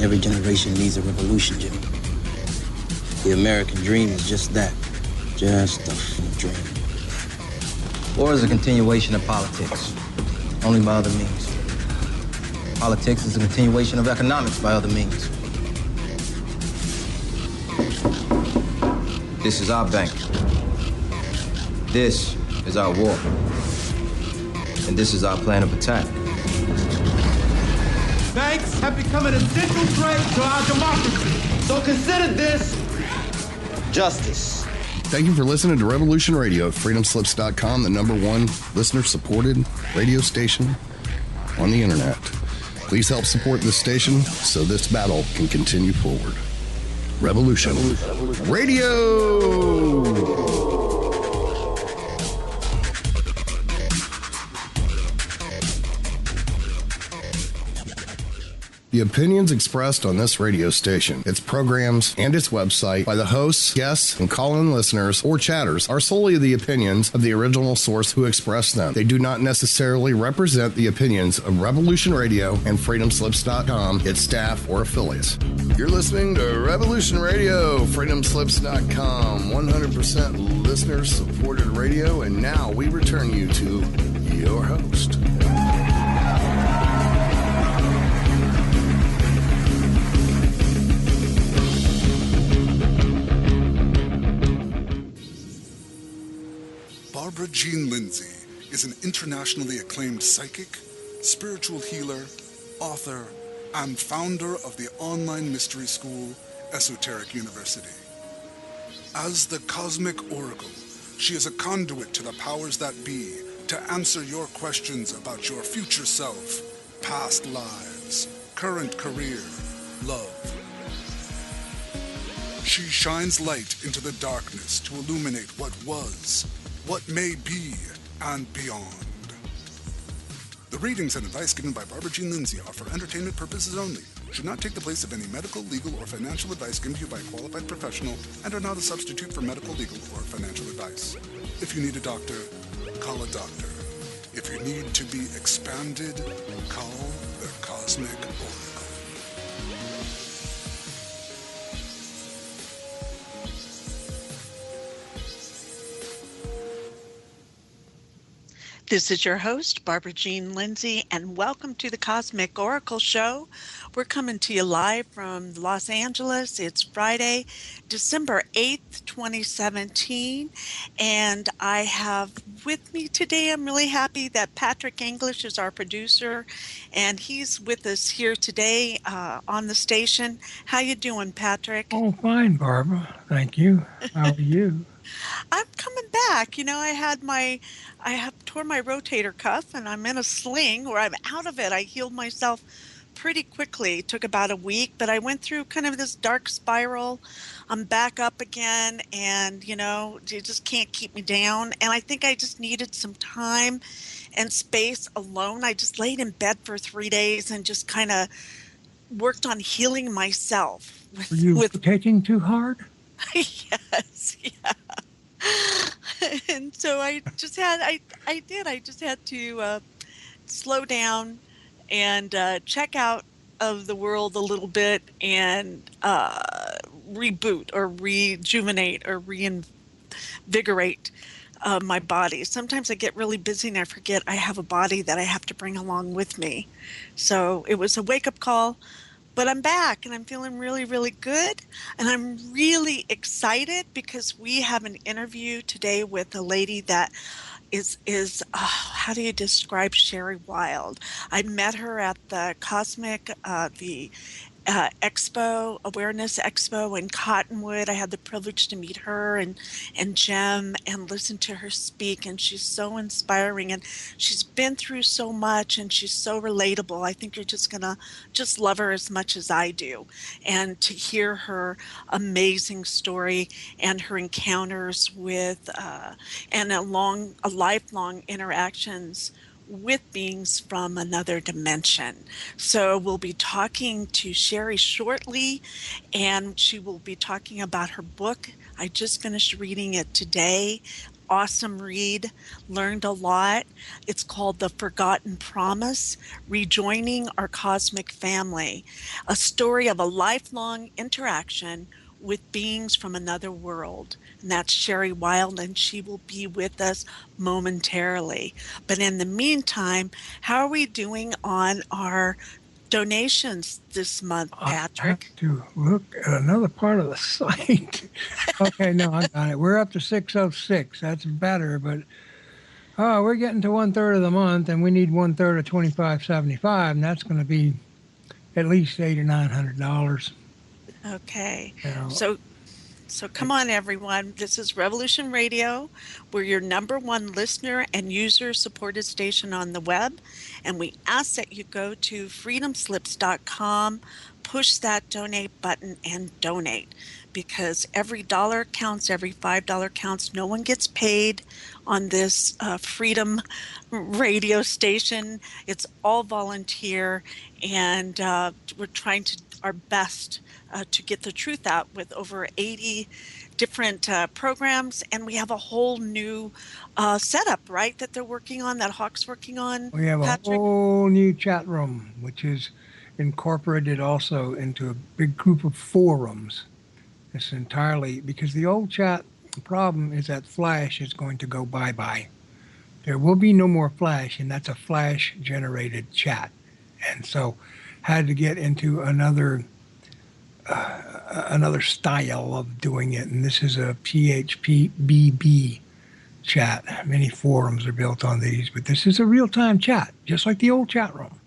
Every generation needs a revolution, Jimmy. The American dream is just that. Just a dream. War is a continuation of politics, only by other means. Politics is a continuation of economics by other means. This is our bank. This is our war. And this is our plan of attack. Banks have become an essential threat to our democracy. So consider this justice. Thank you for listening to Revolution Radio at freedomslips.com, the #1 listener-supported radio station on the internet. Please help support this station so this battle can continue forward. Revolution Radio! The opinions expressed on this radio station, its programs, and its website by the hosts, guests, and call-in listeners or chatters are solely the opinions of the original source who expressed them. They do not necessarily represent the opinions of Revolution Radio and freedomslips.com, its staff, or affiliates. You're listening to Revolution Radio, freedomslips.com, 100% listener-supported radio, and now we return you to your host. Barbara Jean Lindsay is an internationally acclaimed psychic, spiritual healer, author, and founder of the online mystery school, Esoteric University. As the Cosmic Oracle, she is a conduit to the powers that be to answer your questions about your future self, past lives, current career, love. She shines light into the darkness to illuminate what was, what may be, and beyond. The readings and advice given by Barbara Jean Lindsay are for entertainment purposes only, should not take the place of any medical, legal, or financial advice given to you by a qualified professional, and are not a substitute for medical, legal, or financial advice. If you need a doctor, call a doctor. If you need to be expanded, call the Cosmic Oracle. This is your host, Barbara Jean Lindsay, and welcome to the Cosmic Oracle Show. We're coming to you live from Los Angeles. It's Friday, December 8th, 2017, and I have with me today, I'm really happy that Patrick English is our producer, and he's with us here today on the station. How you doing, Patrick? Oh, fine, Barbara. Thank you. How are you? I'm coming back. You know, I have tore my rotator cuff and I'm in a sling, or I'm out of it. I healed myself pretty quickly. It took about a week, but I went through kind of this dark spiral. I'm back up again, and you know, you just can't keep me down. And I think I just needed some time and space alone. I just laid in bed for 3 days and just kind of worked on healing myself. Were you taking too hard? Yes, yeah. And so I just had to slow down and check out of the world a little bit and reboot or rejuvenate or reinvigorate my body. Sometimes I get really busy and I forget I have a body that I have to bring along with me. So it was a wake-up call. But I'm back and I'm feeling really, really good. And I'm really excited because we have an interview today with a lady that is how do you describe Sherry Wilde? I met her at the Expo, Awareness Expo in Cottonwood. I had the privilege to meet her and Jem and listen to her speak, and she's so inspiring, and she's been through so much, and she's so relatable. I think you're just gonna just love her as much as I do, and to hear her amazing story and her encounters with and lifelong interactions with beings from another dimension. So we'll be talking to Sherry shortly, and she will be talking about her book. I just finished reading it today. awesome read. Learned a lot. It's called The Forgotten Promise, Rejoining Our Cosmic Family, a story of a lifelong interaction with beings from another world. And that's Sherry Wilde, and she will be with us momentarily. But in the meantime, how are we doing on our donations this month, I have Patrick? to look at another part of the site. Okay, no, I got it. We're up to 606. That's better, but we're getting to 1/3 of the month, and we need 1/3 of 2575, and that's going to be at least $800 or $900. Okay. You know, So come on, everyone. This is Revolution Radio. We're your number one listener and user supported station on the web. And we ask that you go to freedomslips.com, push that donate button, and donate, because every dollar counts, every $5 counts. No one gets paid on this Freedom radio station. It's all volunteer, and we're trying to our best to get the truth out with over 80 different programs, and we have a whole new setup, right, that they're working on, that Hawk's working on, we have a Patrick? whole new chat room, which is incorporated also into a big group of forums. It's entirely because the old chat problem is that Flash is going to go bye-bye. There will be no more Flash, and that's a Flash-generated chat. And so had to get into another style of doing it, and this is a PHP-BB chat. Many forums are built on these, but this is a real-time chat, just like the old chat room.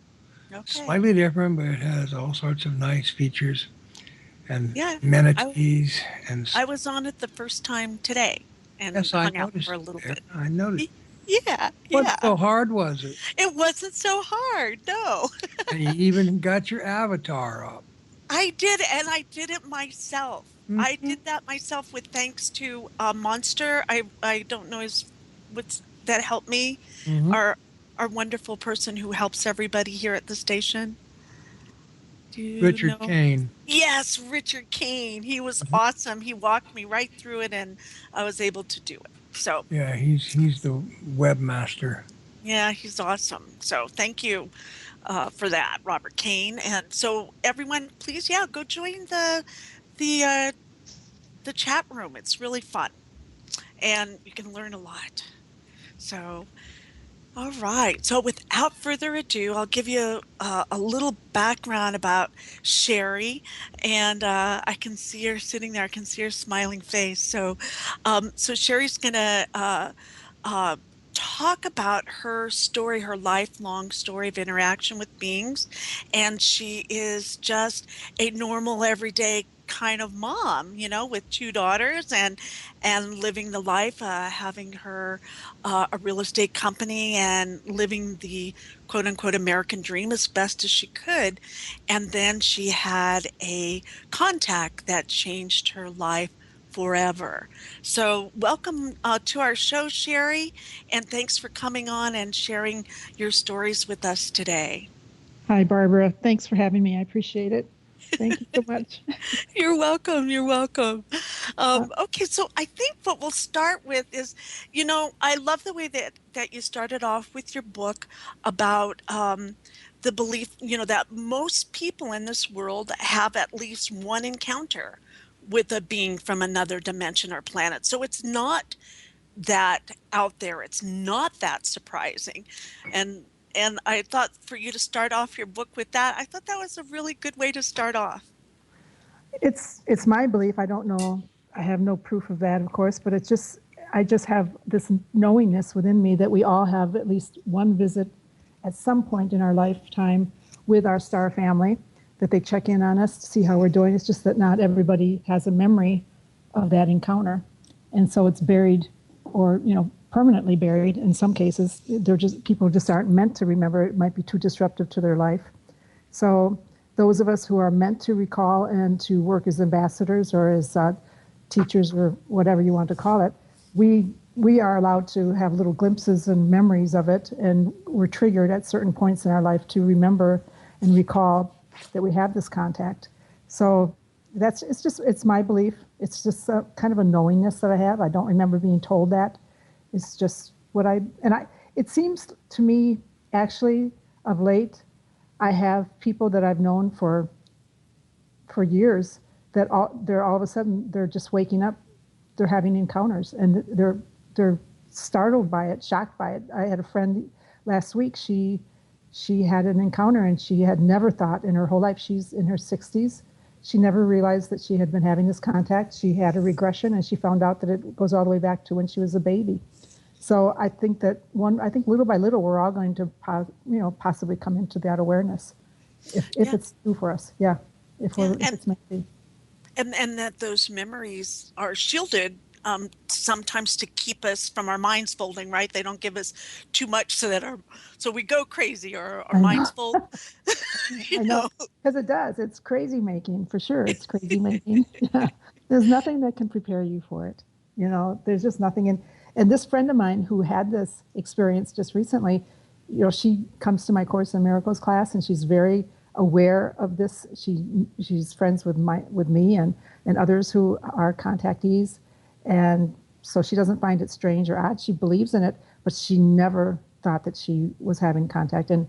Okay. Slightly different, but it has all sorts of nice features and Yeah, amenities. I was on it the first time today and Yes, I hung out noticed for a little there. bit. I noticed. Yeah, What yeah. so hard was it? It wasn't so hard, no. And you even got your avatar up. I did, and I did it myself. I Mhm. did that myself with thanks to Monster. I don't know what's that helped me. Mhm. Our wonderful person who helps everybody here at the station. Do you Richard know? Kane. Yes, Richard Kane. He was Mhm. awesome. He walked me right through it, and I was able to do it. So Yeah, he's the webmaster. yeah, he's awesome. So thank you for that, Robert Kane. And so everyone, please, yeah, go join the uh, the chat room. It's really fun, and you can learn a lot. So, all right. So, without further ado, I'll give you a little background about Sherry, and I can see her sitting there. I can see her smiling face. So Sherry's gonna uh, talk about her story, her lifelong story of interaction with beings. And she is just a normal, everyday kind of mom, with two daughters and living the life, having her a real estate company and living the quote unquote American dream as best as she could. And then she had a contact that changed her life forever. So, welcome to our show, Sherry, and thanks for coming on and sharing your stories with us today. Hi, Barbara. Thanks for having me. I appreciate it. Thank you so much. You're welcome. You're welcome. Uh, Okay, so I think what we'll start with is, I love the way that you started off with your book about the belief, that most people in this world have at least one encounter with a being from another dimension or planet. So it's not that out there. It's not that surprising. And and I thought for you to start off your book with that, I thought that was a really good way to start off. it's my belief. I don't know. I have no proof of that, of course, but I just have this knowingness within me that we all have at least one visit at some point in our lifetime with our star family, that they check in on us to see how we're doing. It's just that not everybody has a memory of that encounter. And so it's buried or, permanently buried in some cases. People just aren't meant to remember. It might be too disruptive to their life. So those of us who are meant to recall and to work as ambassadors or as teachers or whatever you want to call it, we are allowed to have little glimpses and memories of it, and we're triggered at certain points in our life to remember and recall that we have this contact. So it's my belief. It's just kind of a knowingness that I have. I don't remember being told that. It's just what it seems to me, actually, of late, I have people that I've known for years that they're all of a sudden, they're just waking up, they're having encounters, and they're startled by it, shocked by it. I had a friend last week, she had an encounter, and she had never thought in her whole life, she's in her 60s, she never realized that she had been having this contact. She had a regression, and she found out that it goes all the way back to when she was a baby. So I think little by little, we're all going to, possibly come into that awareness, if it's true for us. Yeah, if it's meant to be. And that those memories are shielded sometimes to keep us from our minds folding, right? They don't give us too much so we go crazy or our minds fold. I know, because it does. It's crazy making, for sure. It's crazy making. Yeah. There's nothing that can prepare you for it. There's just nothing. And this friend of mine who had this experience just recently, she comes to my Course in Miracles class, and she's very aware of this. She's friends with me and others who are contactees. And so she doesn't find it strange or odd. She believes in it, but she never thought that she was having contact. And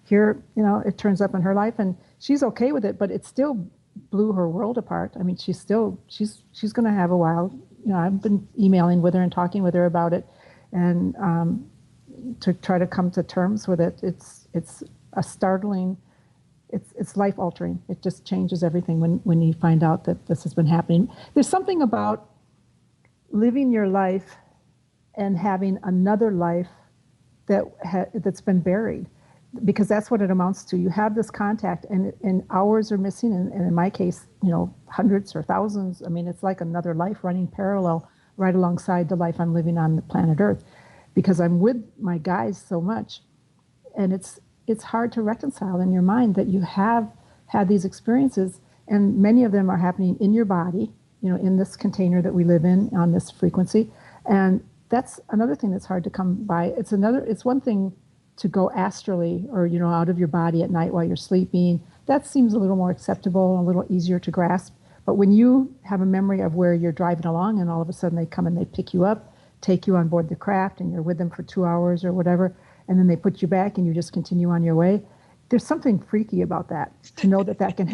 here, it turns up in her life, and she's okay with it, but it still blew her world apart. I mean, she's going to have a while. I've been emailing with her and talking with her about it, and to try to come to terms with it. It's a startling, it's life altering. It just changes everything when you find out that this has been happening. There's something about living your life and having another life that's been buried, because that's what it amounts to. You have this contact, and hours are missing, and in my case, hundreds or thousands. I mean, it's like another life running parallel right alongside the life I'm living on the planet Earth, because I'm with my guys so much, and it's hard to reconcile in your mind that you have had these experiences, and many of them are happening in your body, in this container that we live in on this frequency. And that's another thing that's hard to come by. It's one thing to go astrally or, out of your body at night while you're sleeping. That seems a little more acceptable and a little easier to grasp. But when you have a memory of where you're driving along and all of a sudden they come and they pick you up, take you on board the craft, and you're with them for 2 hours or whatever, and then they put you back and you just continue on your way, there's something freaky about that, to know that can,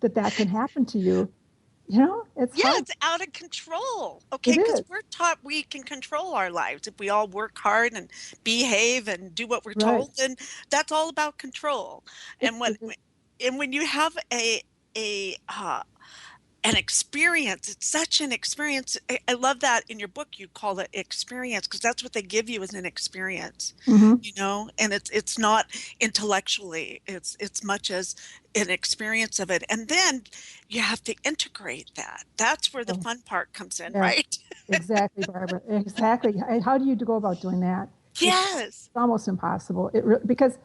that can happen to you. It's hard. It's out of control. Okay, because we're taught we can control our lives if we all work hard and behave and do what we're told. Then that's all about control. And when you have an experience, it's such an experience. I love that in your book you call it experience, because that's what they give you as an experience. And it's not intellectually, it's much as an experience of it, and then you have to integrate that. That's where the fun part comes in, right? Exactly, Barbara, exactly. How do you go about doing that? Yes, it's almost impossible. Because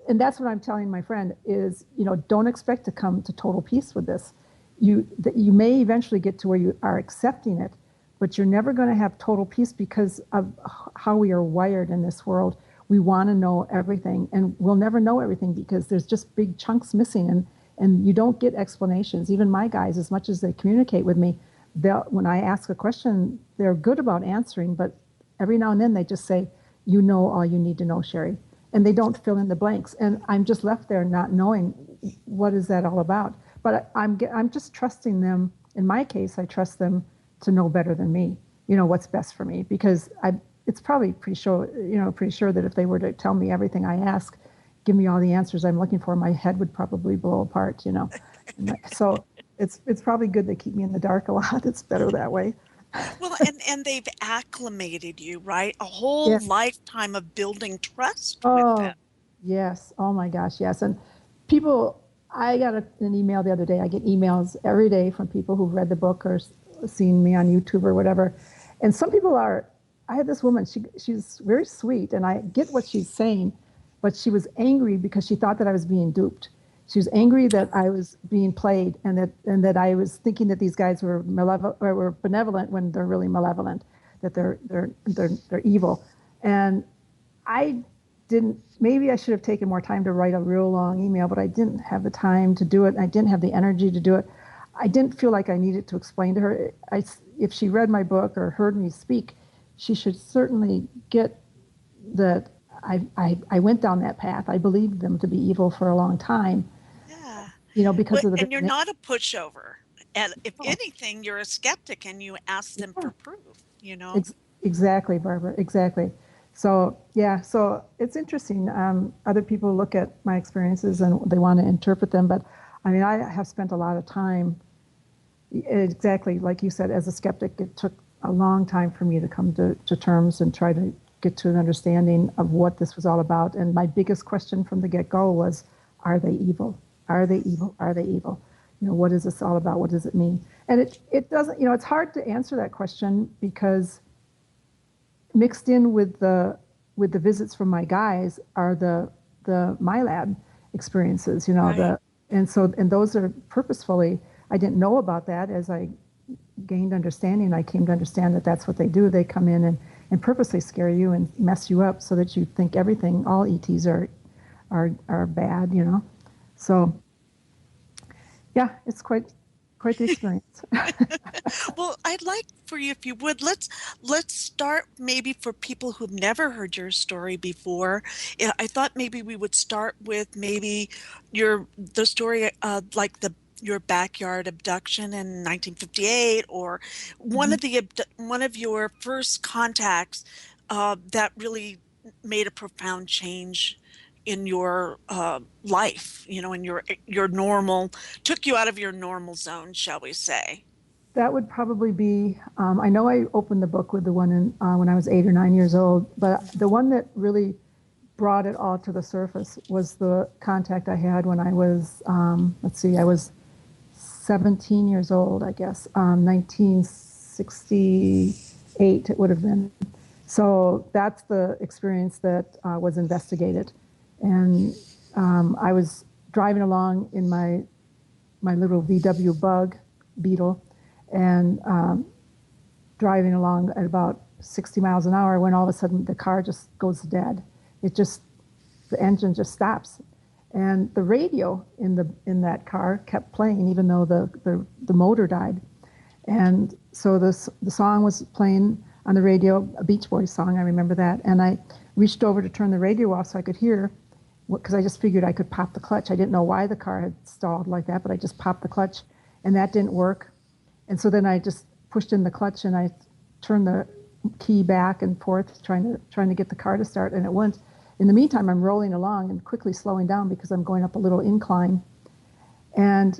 and that's what I'm telling my friend is, don't expect to come to total peace with this. You may eventually get to where you are accepting it, but you're never going to have total peace because of how we are wired in this world. We want to know everything, and we'll never know everything because there's just big chunks missing, and you don't get explanations. Even my guys, as much as they communicate with me, when I ask a question, they're good about answering, but every now and then they just say, all you need to know, Sherry. And they don't fill in the blanks. And I'm just left there not knowing what is that all about. But I'm just trusting them. In my case, I trust them to know better than me, what's best for me, because it's probably pretty sure that if they were to tell me everything I ask, give me all the answers I'm looking for, my head would probably blow apart, So it's probably good they keep me in the dark a lot. It's better that way. Well, and they've acclimated you, right? A whole lifetime of building trust with them. Yes. Oh my gosh, yes. And I got an email the other day. I get emails every day from people who've read the book or seen me on YouTube or whatever. And some people I had this woman, she's very sweet, and I get what she's saying, but she was angry because she thought that I was being duped. She was angry that I was being played, and that I was thinking that these guys were were benevolent when they're really malevolent, that they're evil. And maybe I should have taken more time to write a real long email, but I didn't have the time to do it. I didn't have the energy to do it. I didn't feel like I needed to explain to her. If she read my book or heard me speak, she should certainly get that I went down that path. I believed them to be evil for a long time, Yeah. because of the. And you're not a pushover. And if anything, you're a skeptic and you ask them for proof. Exactly, Barbara. Exactly. So yeah, so it's interesting. Other people look at my experiences and they want to interpret them, but I mean, I have spent a lot of time. Exactly like you said, as a skeptic, it took a long time for me to come to terms and try to get to an understanding of what this was all about. And my biggest question from the get-go was, are they evil? Are they evil? Are they evil? What is this all about? What does it mean? And it doesn't, it's hard to answer that question because mixed in with the visits from my guys are the MyLab experiences, Right. and those are purposefully. I didn't know about that. As I gained understanding, I came to understand that that's what they do. They come in and purposely scare you and mess you up so that you think everything, all ETs are bad, So yeah, it's quite the experience. Well, I'd like for you, if you would, let's start maybe for people who've never heard your story before. Yeah, I thought maybe we would start with maybe the story like your backyard abduction in 1958, or one of your first contacts that really made a profound change in your life, in your normal, took you out of your normal zone, shall we say. That would probably be, I know I opened the book with the one when I was 8 or 9 years old, but the one that really brought it all to the surface was the contact I had when I was, I was 17 years old, I guess, 1968 it would have been. So that's the experience that was investigated. And I was driving along in my little VW Bug Beetle, and driving along at about 60 miles an hour when all of a sudden the car just goes dead. The engine just stops. And the radio in that car kept playing even though the motor died. And so the song was playing on the radio, a Beach Boys song, I remember that. And I reached over to turn the radio off so I could hear, because I just figured I could pop the clutch. I didn't know why the car had stalled like that, but I just popped the clutch, and that didn't work. And so then I just pushed in the clutch and I turned the key back and forth, trying to get the car to start, and it wouldn't. In the meantime, I'm rolling along and quickly slowing down because I'm going up a little incline. And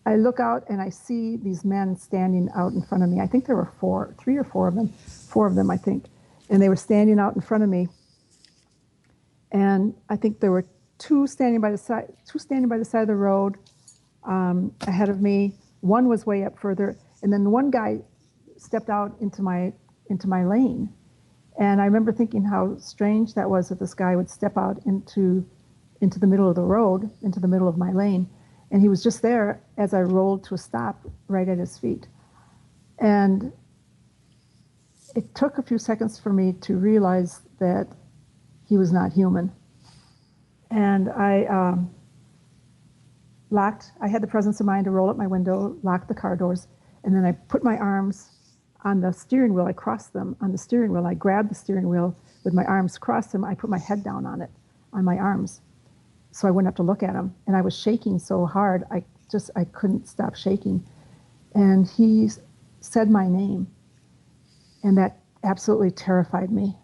I look out and I see these men standing out in front of me. I think there were 3 or 4 of them, 4 of them, I think. And they were standing out in front of me. And I think there were 2 standing by the side of the road ahead of me. One was way up further, and then one guy stepped out into my lane. And I remember thinking how strange that was that this guy would step out into the middle of the road, into the middle of my lane. And he was just there as I rolled to a stop right at his feet. And it took a few seconds for me to realize that he was not human. And I had the presence of mind to roll up my window, lock the car doors, and then I put my arms on the steering wheel. I crossed them on the steering wheel. I grabbed the steering wheel with my arms, crossed them. I put my head down on it, on my arms, so I wouldn't have to look at him. And I was shaking so hard, I couldn't stop shaking. And he said my name, and that absolutely terrified me,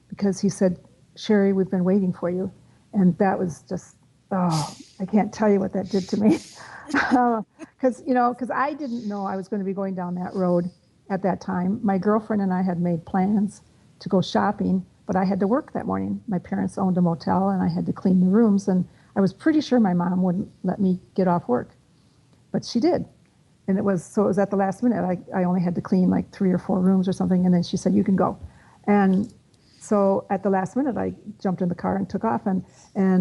because he said, "Sherry, we've been waiting for you." And that was just, I can't tell you what that did to me. Because I didn't know I was going to be going down that road at that time. My girlfriend and I had made plans to go shopping, but I had to work that morning. My parents owned a motel, and I had to clean the rooms, and I was pretty sure my mom wouldn't let me get off work, but she did. And it was at the last minute. I only had to clean like 3 or 4 rooms or something, and then she said, "You can go." And so at the last minute, I jumped in the car and took off, and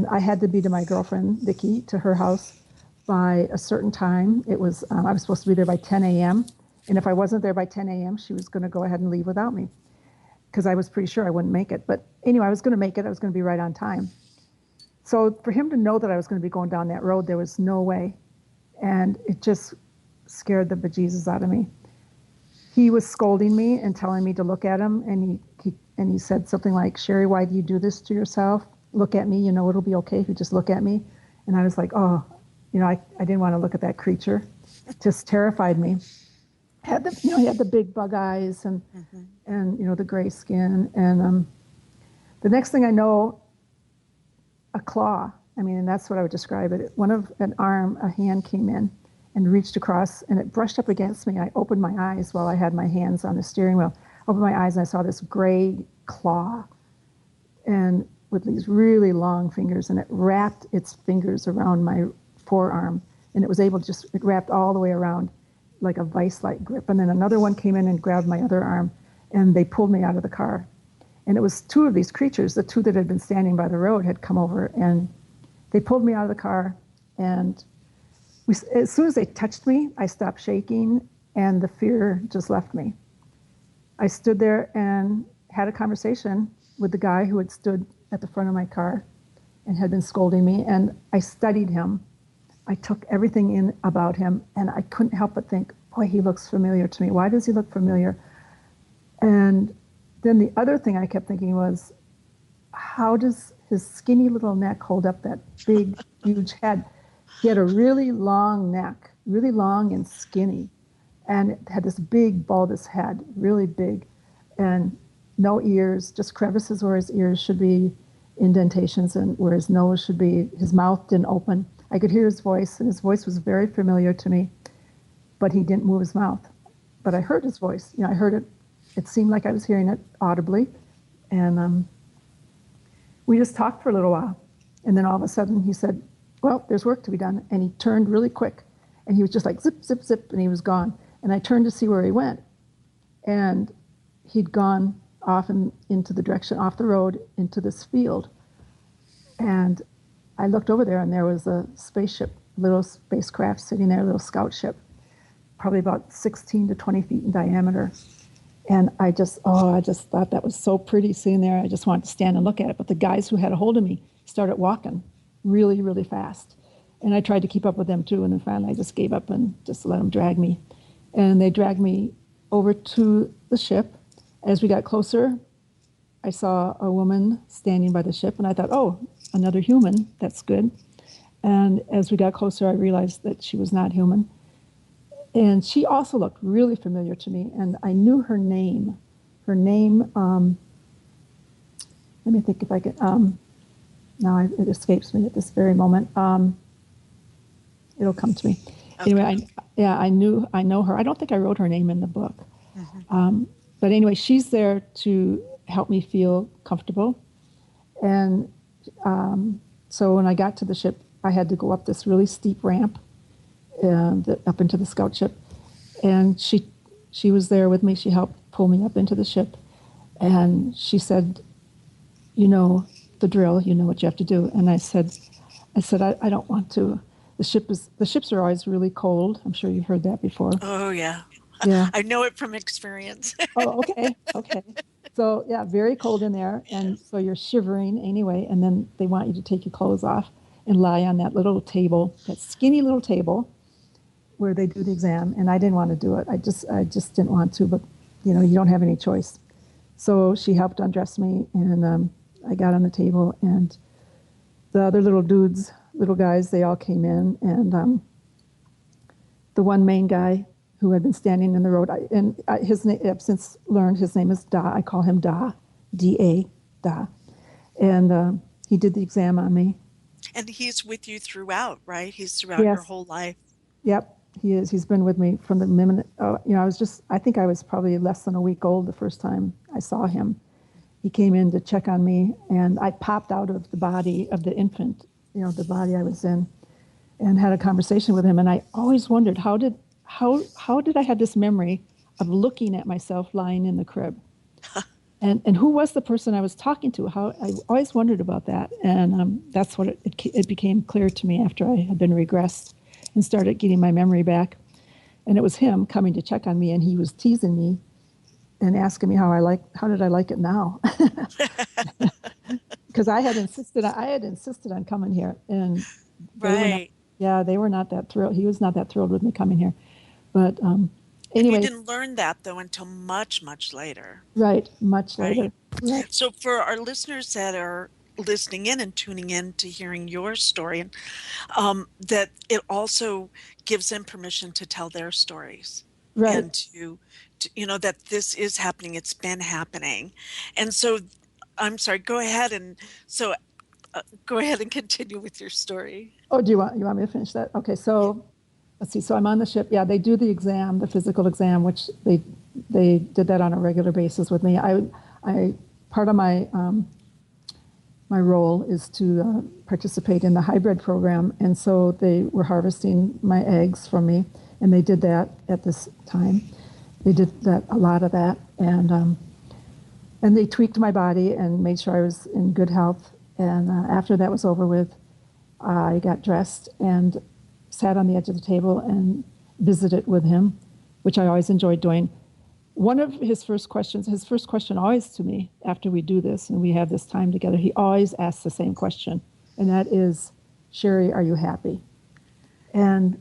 I had to be to my girlfriend, Vicki, to her house by a certain time. It was, I was supposed to be there by 10 a.m., and if I wasn't there by 10 a.m., she was going to go ahead and leave without me, because I was pretty sure I wouldn't make it. But anyway, I was going to make it. I was going to be right on time. So for him to know that I was going to be going down that road, there was no way. And it just scared the bejesus out of me. he was scolding me and telling me to look at him, and he said something like, "Sherry, why do you do this to yourself? Look at me, you know it'll be okay if you just look at me." And I was like, oh, I didn't want to look at that creature. It just terrified me. He had the big bug eyes and the gray skin, and the next thing I know, a claw. I mean, and that's what I would describe it. A hand came in and reached across, and it brushed up against me. I opened my eyes while I had my hands on the steering wheel. Opened my eyes, and I saw this gray claw, and with these really long fingers, and it wrapped its fingers around my forearm, and it was able to it wrapped all the way around like a vice-like grip. And then another one came in and grabbed my other arm, and they pulled me out of the car. And it was two of these creatures, the two that had been standing by the road had come over, and they pulled me out of the car, and as soon as they touched me, I stopped shaking, and the fear just left me. I stood there and had a conversation with the guy who had stood at the front of my car and had been scolding me, and I studied him. I took everything in about him, and I couldn't help but think, boy, he looks familiar to me. Why does he look familiar? And then the other thing I kept thinking was, how does his skinny little neck hold up that big, huge head? He had a really long neck, really long and skinny, and it had this big bulbous head, really big, and no ears, just crevices where his ears should be, indentations, and where his nose should be. His mouth didn't open. I could hear his voice, and his voice was very familiar to me, but he didn't move his mouth. But I heard his voice. I heard it. It seemed like I was hearing it audibly, and we just talked for a little while. And then all of a sudden he said, well, there's work to be done. And he turned really quick, and he was just like zip, zip, zip, and he was gone. And I turned to see where he went, and he'd gone off into the direction, off the road, into this field. And I looked over there, and there was a spaceship, little spacecraft sitting there, a little scout ship, probably about 16 to 20 feet in diameter. And I just thought that was so pretty sitting there. I just wanted to stand and look at it. But the guys who had a hold of me started walking really, really fast. And I tried to keep up with them too. And then finally I just gave up and just let them drag me. And they dragged me over to the ship. As we got closer, I saw a woman standing by the ship, and I thought, oh, another human, that's good. And as we got closer, I realized that she was not human. And she also looked really familiar to me, and I knew her name. Her name, let me think if I could, now it escapes me at this very moment. It'll come to me. Okay. Anyway, I know her. I don't think I wrote her name in the book. Mm-hmm. But anyway, she's there to help me feel comfortable. And so when I got to the ship, I had to go up this really steep ramp up into the scout ship. And she was there with me. She helped pull me up into the ship. And she said, you know the drill, you know what you have to do. And I said, I don't want to. The ships are always really cold. I'm sure you've heard that before. Oh, yeah. Yeah. I know it from experience. Oh, okay. So, yeah, very cold in there. And so you're shivering anyway. And then they want you to take your clothes off and lie on that little table, that skinny little table where they do the exam. And I didn't want to do it. I just didn't want to. But, you don't have any choice. So she helped undress me. And I got on the table. And the other little guys, they all came in. And the one main guy who had been standing in the road, his name, I've since learned his name is Da. I call him Da, D-A, Da. And he did the exam on me. And he's with you throughout, right? He's throughout your whole life. Yep, he is. He's been with me from the minute, I think I was probably less than a week old the first time I saw him. He came in to check on me, and I popped out of the body of the infant, the body I was in, and had a conversation with him. And I always wondered, how did I have this memory of looking at myself lying in the crib? And who was the person I was talking to? I always wondered about that. And that's what it became clear to me after I had been regressed and started getting my memory back. And it was him coming to check on me, and he was teasing me and asking me how did I like it now? Because I had insisted on coming here. And they were not that thrilled. He was not that thrilled with me coming here. But And you anyway, didn't learn that though until much, much later, right, much right? later. Right. So for our listeners that are listening in and tuning in to hearing your story, and that it also gives them permission to tell their stories Right. and to that this is happening, it's been happening. And so I'm sorry, go ahead and so go ahead and continue with your story. Oh, do you want me to finish that? Okay, Yeah. so let's see. So I'm on the ship. Yeah, they do the exam, the physical exam, which they did that on a regular basis with me. I part of my role is to participate in the hybrid program, and so they were harvesting my eggs from me, and they did that at this time. They did that, a lot of that, and they tweaked my body and made sure I was in good health. And after that was over with, I got dressed and sat on the edge of the table and visited with him, which I always enjoyed doing. One of his first question always to me after we do this and we have this time together, he always asks the same question, and that is, Sherry, are you happy? And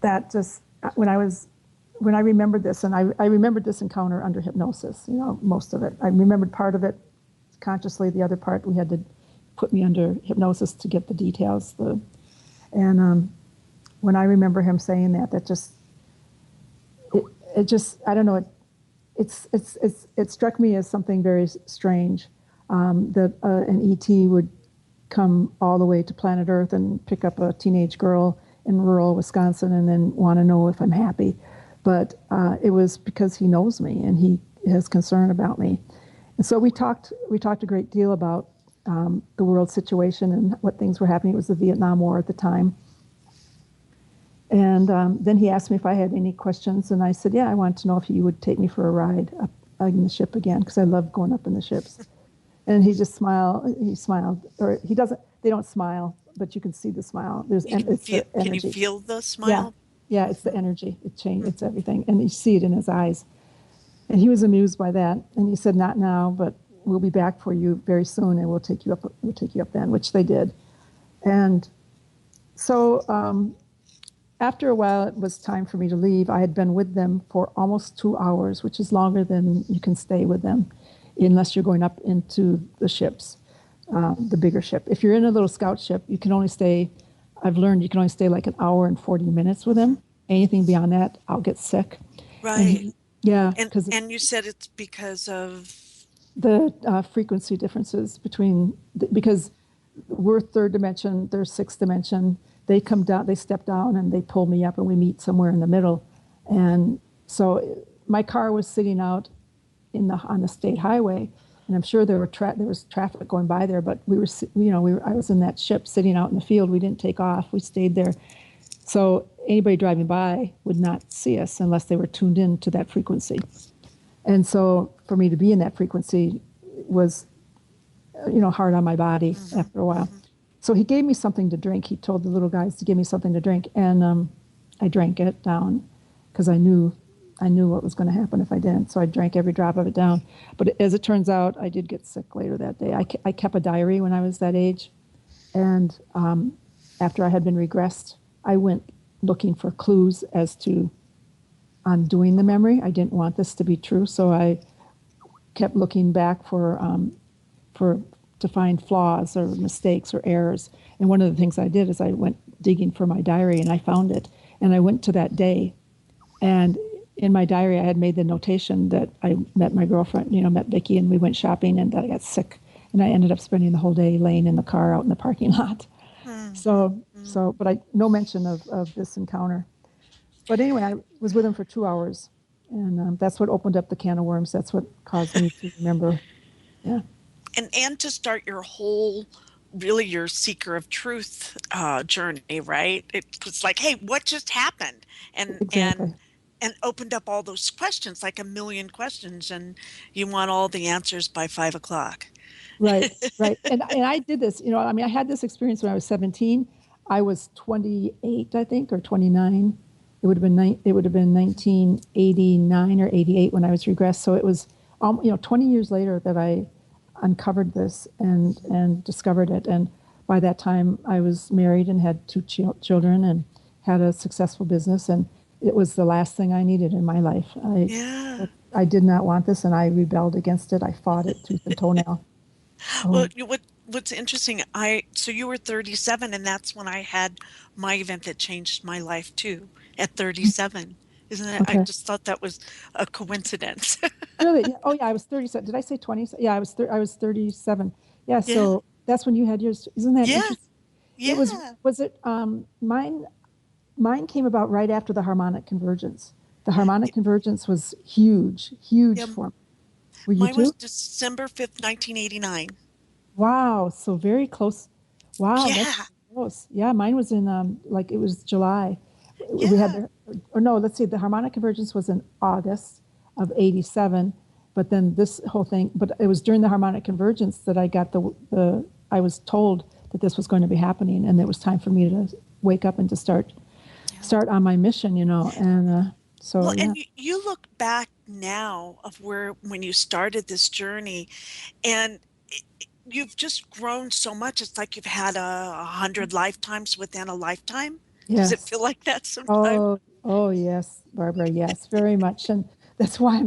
that just, when I remembered this, and I remembered this encounter under hypnosis, most of it. I remembered part of it consciously, the other part we had to put me under hypnosis to get the details. When I remember him saying that just, it just, I don't know, it struck me as something very strange, that an ET would come all the way to planet Earth and pick up a teenage girl in rural Wisconsin and then want to know if I'm happy. But it was because he knows me and he has concern about me. And so we talked a great deal about the world situation and what things were happening. It was the Vietnam War at the time. And then he asked me if I had any questions, and I said, yeah, I wanted to know if he would take me for a ride up in the ship again, because I love going up in the ships. And he just smiled. He smiled, or he doesn't. They don't smile, but you can see the smile. It's the energy. Can you feel the smile? Yeah, it's the energy. It's everything, and you see it in his eyes. And he was amused by that, and he said, "Not now, but we'll be back for you very soon, and we'll take you up. We'll take you up then," which they did. And so after a while, it was time for me to leave. I had been with them for almost 2 hours, which is longer than you can stay with them, unless you're going up into the ships, the bigger ship. If you're in a little scout ship, you can only stay. I've learned you can only stay like an hour and 40 minutes with them. Anything beyond that, I'll get sick. Right. And you said it's because of the frequency differences because we're third dimension, they're sixth dimension. They come down, they step down, and they pull me up, and we meet somewhere in the middle. And so my car was sitting out on the state highway, and I'm sure there was traffic going by there. But I was in that ship sitting out in the field. We didn't take off. We stayed there. So anybody driving by would not see us unless they were tuned in to that frequency. And so for me to be in that frequency was, hard on my body after a while. So he gave me something to drink. He told the little guys to give me something to drink, and I drank it down because I knew what was going to happen if I didn't. So I drank every drop of it down. But as it turns out, I did get sick later that day. I kept a diary when I was that age, and after I had been regressed, I went looking for clues as to undoing the memory. I didn't want this to be true, so I kept looking back to find flaws or mistakes or errors. And one of the things I did is I went digging for my diary, and I found it. And I went to that day, and in my diary I had made the notation that I met my girlfriend, met Vicki, and we went shopping, and that I got sick. And I ended up spending the whole day laying in the car out in the parking lot. But no mention of this encounter. But anyway, I was with him for 2 hours, and that's what opened up the can of worms. That's what caused me to remember. Yeah. And to start your whole, really your seeker of truth journey, right? It was like, hey, what just happened? Exactly. And opened up all those questions, like a million questions, and you want all the answers by 5 o'clock. Right. And I did this, I had this experience when I was 17. I was 28, I think, or 29. It would have been 1989 or 88 when I was regressed. So it was, 20 years later that I uncovered this and discovered it. And by that time, I was married and had 2 children and had a successful business. And it was the last thing I needed in my life. Yeah. I did not want this, and I rebelled against it. I fought it tooth and toenail. Well, Oh, what's interesting, so you were 37, and that's when I had my event that changed my life too, at 37. Isn't it? I okay. just thought that was a coincidence. Really? Yeah. Oh, yeah. I was 37. Did I say 20? Yeah, I was 37. Yeah. Yeah. So that's when you had yours. Isn't that Yeah. interesting? It was. Yeah. Was it? Mine. Mine came about right after the harmonic convergence. The harmonic convergence was huge, huge Yeah. for me. Were you Mine was too? December 5th, 1989. Wow. So very close. Wow. That's Yeah. close. Yeah. Mine was in like it was July. We had Yeah. the, or no, let's see. The harmonic convergence was in August of '87. But then this whole thing. But it was during the harmonic convergence that I got the. I was told that this was going to be happening, and it was time for me to wake up and to start on my mission, and so Well, yeah. and you look back now of when you started this journey, and you've just grown so much. It's like you've had 100 lifetimes within a lifetime. Does it Yes. feel like that sometimes? Oh yes, Barbara, yes, very much. And that's why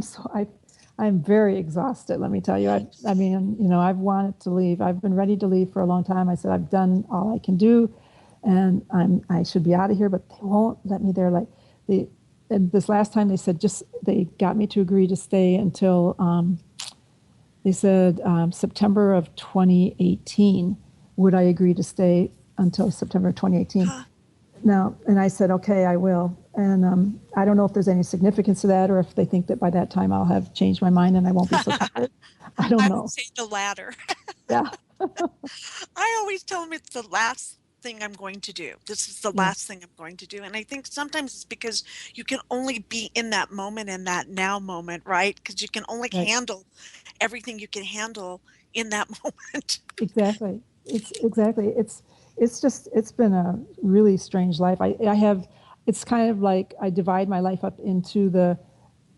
I'm very exhausted, let me tell you. I mean, I've wanted to leave. I've been ready to leave for a long time. I said I've done all I can do, and I should be out of here, but they won't let me there. Like and this last time they said they got me to agree to stay until they said September of 2018. Would I agree to stay until September of 2018? Now, and I said, okay, I will. And I don't know if there's any significance to that, or if they think that by that time I'll have changed my mind and I won't be so tired. I don't I would know. say the latter. Yeah. I always tell them it's the last thing I'm going to do. This is the Yeah. last thing I'm going to do. And I think sometimes it's because you can only be in that moment, in that now moment, right? Because you can only Right. handle everything you can handle in that moment. Exactly. It's been a really strange life. I have, it's kind of like I divide my life up into the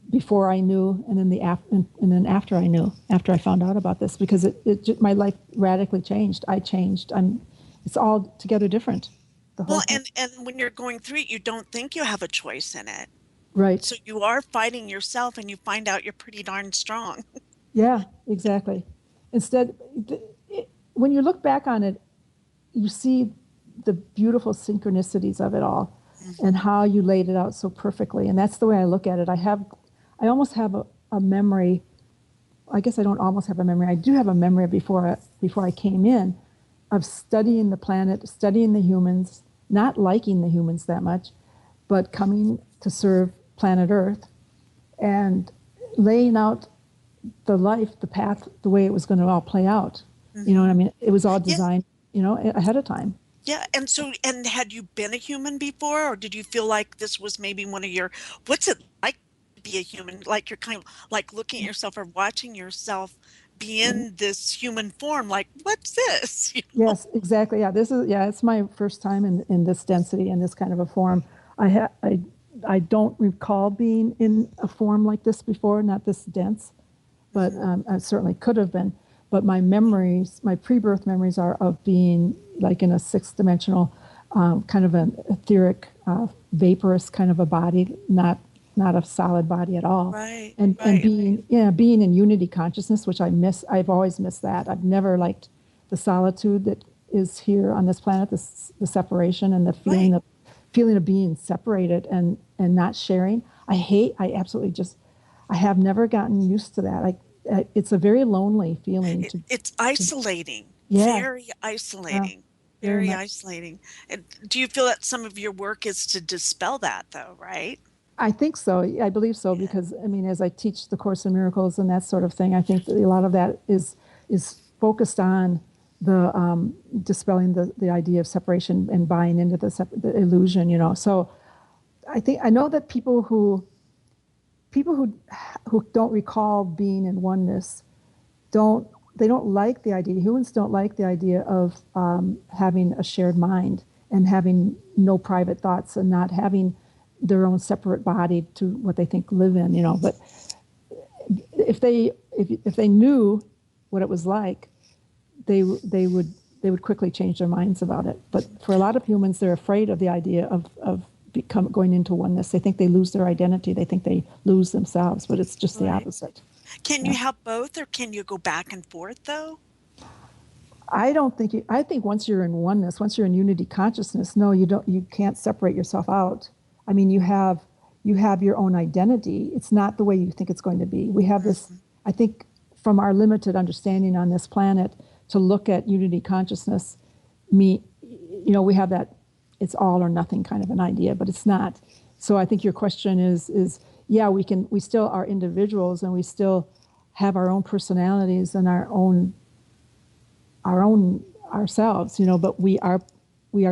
before I knew, and then and then after I knew, after I found out about this, because my life radically changed. I changed. It's all together different. The whole Well, thing. and when you're going through it, you don't think you have a choice in it. Right. So you are fighting yourself, and you find out you're pretty darn strong. Yeah, exactly. Instead, when you look back on it, you see the beautiful synchronicities of it all and how you laid it out so perfectly. And that's the way I look at it. I almost have a memory. I guess I don't almost have a memory. I do have a memory before I came in of studying the planet, studying the humans, not liking the humans that much, but coming to serve planet Earth and laying out the life, the path, the way it was going to all play out. You know what I mean? It was all Yeah, designed, ahead of time. yeah. And had you been a human before, or did you feel like this was maybe one of what's it like to be a human? Like you're kind of like looking at yourself or watching yourself be in this human form. Like, what's this? Yes, exactly. Yeah, it's my first time in this density and this kind of a form. I don't recall being in a form like this before, not this dense, but I certainly could have been. But my memories, my pre-birth memories, are of being like in a sixth dimensional, kind of an etheric, vaporous kind of a body, not a solid body at all. Right, And right. being in unity consciousness, which I miss. I've always missed that. I've never liked the solitude that is here on this planet, the separation and the Right. feeling of being separated and not sharing. I absolutely just, I have never gotten used to that. It's a very lonely feeling It's isolating, yeah, very yeah, isolating, very very much. isolating. And do you feel that some of your work is to dispel that, though, right? I think so. I believe so, Yeah. because I mean, as I teach the Course in Miracles and that sort of thing, I think that a lot of that is focused on the dispelling the idea of separation and buying into the illusion. So I know that people who don't recall being in oneness don't like the idea. Humans don't like the idea of having a shared mind and having no private thoughts and not having their own separate body to what they think live in. But if they knew what it was like, they would quickly change their minds about it. But for a lot of humans, they're afraid of the idea of going into oneness. They think they lose their identity. They think they lose themselves, but it's just the opposite. Can you have both, or can you go back and forth though? I don't think I think once you're in oneness, once you're in unity consciousness, no, you can't separate yourself out. I mean, you have your own identity. It's not the way you think it's going to be. We have this, I think, from our limited understanding on this planet, to look at unity consciousness, we have that it's all or nothing kind of an idea, but it's not. So I think your question is yeah, we still are individuals, and we still have our own personalities and our own ourselves, but we are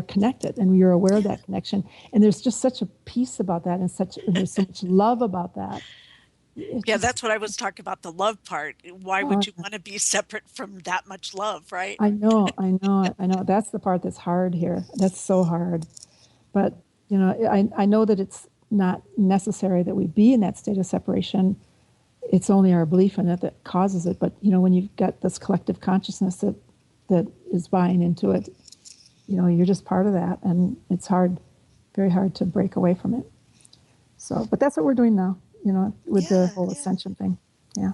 connected, and we are aware of that connection. And there's just such a peace about that, and there's so much love about that. That's what I was talking about, the love part. Why would you want to be separate from that much love, right? I know. That's the part that's hard here. That's so hard. But, I know that it's not necessary that we be in that state of separation. It's only our belief in it that causes it. But, when you've got this collective consciousness that is buying into it, you're just part of that. And it's hard, very hard to break away from it. So, but that's what we're doing now, with the whole ascension thing. Yeah.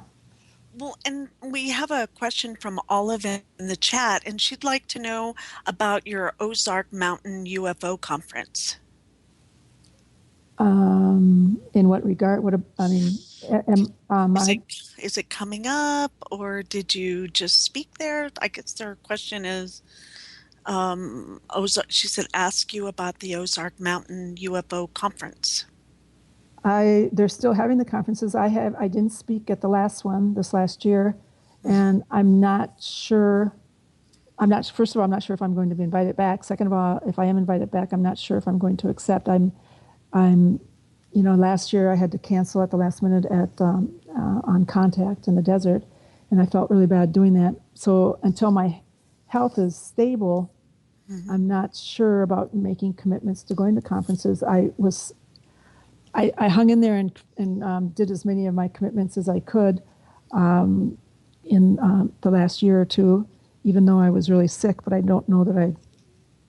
Well, and we have a question from Olive in the chat, and she'd like to know about your Ozark Mountain UFO conference. In what regard? Is it coming up, or did you just speak there? I guess their question is, Ozark, she said, ask you about the Ozark Mountain UFO conference. They're still having the conferences. I didn't speak at the last one this last year, and I'm not sure. First of all, I'm not sure if I'm going to be invited back. Second of all, if I am invited back, I'm not sure if I'm going to accept. Last year I had to cancel at the last minute on Contact in the desert, and I felt really bad doing that. So until my health is stable, I'm not sure about making commitments to going to conferences. I hung in there and did as many of my commitments as I could in the last year or two, even though I was really sick, but I don't know that I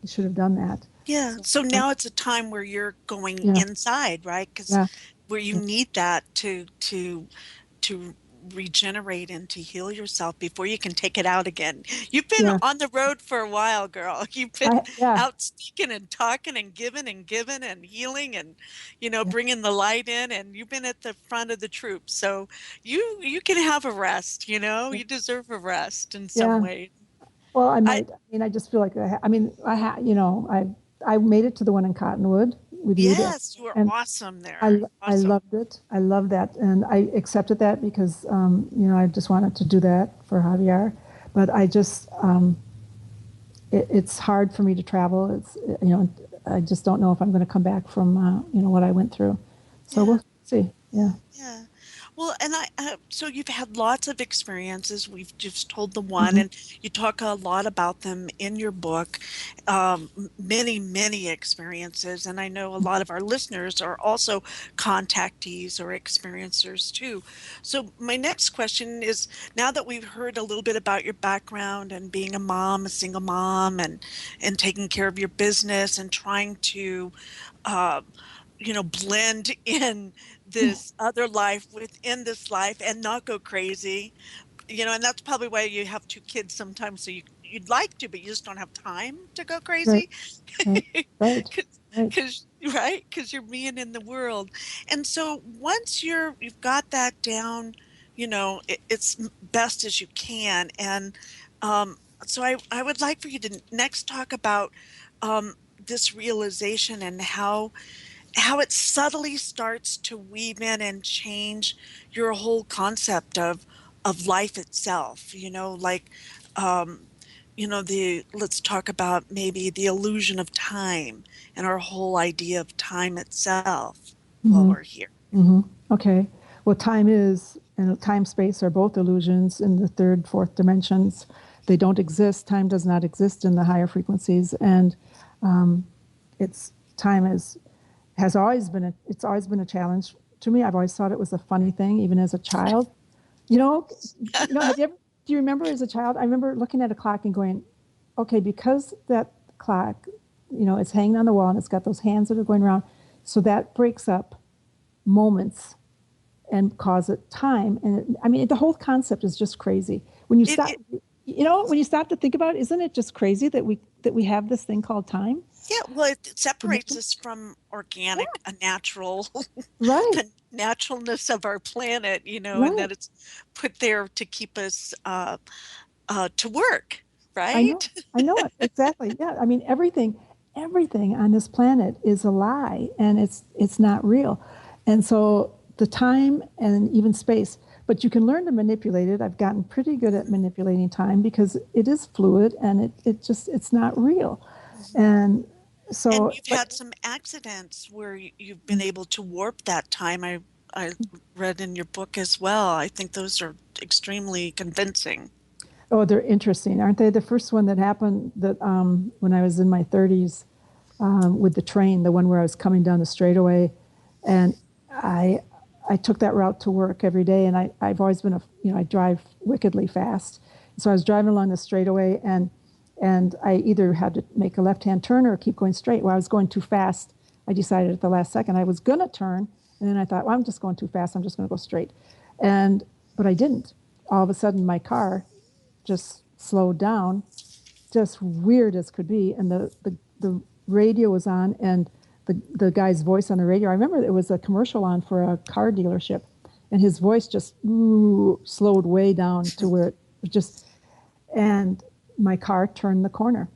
should have done that. Yeah. So now it's a time where you're going inside, right? Because where you need that to regenerate and to heal yourself before you can take it out again. You've been on the road for a while, girl. You've been out speaking and talking and giving and healing and, bringing the light in, and you've been at the front of the troops. So you can have a rest, you deserve a rest in some way. Well, I might. I just feel like I made it to the one in Cottonwood with you. Yes, you were awesome there. I loved it. I love that, and I accepted that because I just wanted to do that for Javier. But I just it's hard for me to travel. It's I just don't know if I'm going to come back from what I went through. So we'll see. Yeah. Yeah. Well, and so you've had lots of experiences. We've just told the one, and you talk a lot about them in your book, many, many experiences. And I know a lot of our listeners are also contactees or experiencers too. So my next question is, now that we've heard a little bit about your background and being a mom, a single mom, and taking care of your business and trying to, blend in this other life within this life and not go crazy, and that's probably why you have two kids sometimes. So you'd like to, but you just don't have time to go crazy. Right. Because you're being in the world. And so once you've got that down, it's best as you can. And so I would like for you to next talk about this realization and how it subtly starts to weave in and change your whole concept of life itself, let's talk about maybe the illusion of time and our whole idea of time itself while we're here. Okay. Well, time and time space are both illusions in the third, fourth dimensions. They don't exist. Time does not exist in the higher frequencies. And time has always been a challenge to me. I've always thought it was a funny thing, even as a child. Do you remember as a child? I remember looking at a clock and going, okay, because that clock, it's hanging on the wall and it's got those hands that are going around. So that breaks up moments and cause it time. And I mean, the whole concept is just crazy. When you stop, when you stop to think about it, isn't it just crazy that we have this thing called time? Yeah, well, it separates us from organic, a natural, Right, the naturalness of our planet, and right. that it's put there to keep us to work, I know, right? I know it exactly. Yeah, I mean, everything on this planet is a lie, and it's not real. And so the time and even space, but you can learn to manipulate it. I've gotten pretty good at manipulating time because it is fluid and it's not real. And And so, you've but had some accidents where you've been able to warp that time. I read in your book as well. I think those are extremely convincing. oh, they're interesting, aren't they? The first one that happened that when I was in my 30s with the train, the one where I was coming down the straightaway, and I I took that route to work every day, and I've always been I drive wickedly fast, so I was driving along the straightaway, and I either had to make a left-hand turn or keep going straight. Well, I was going too fast. I decided at the last second I was gonna turn, and then I thought, well, I'm just going too fast. I'm just gonna go straight, but I didn't. All of a sudden, my car just slowed down, just weird as could be. And the radio was on, and the guy's voice on the radio, I remember it was a commercial on for a car dealership, and his voice just slowed way down to where it was just, and my car turned the corner.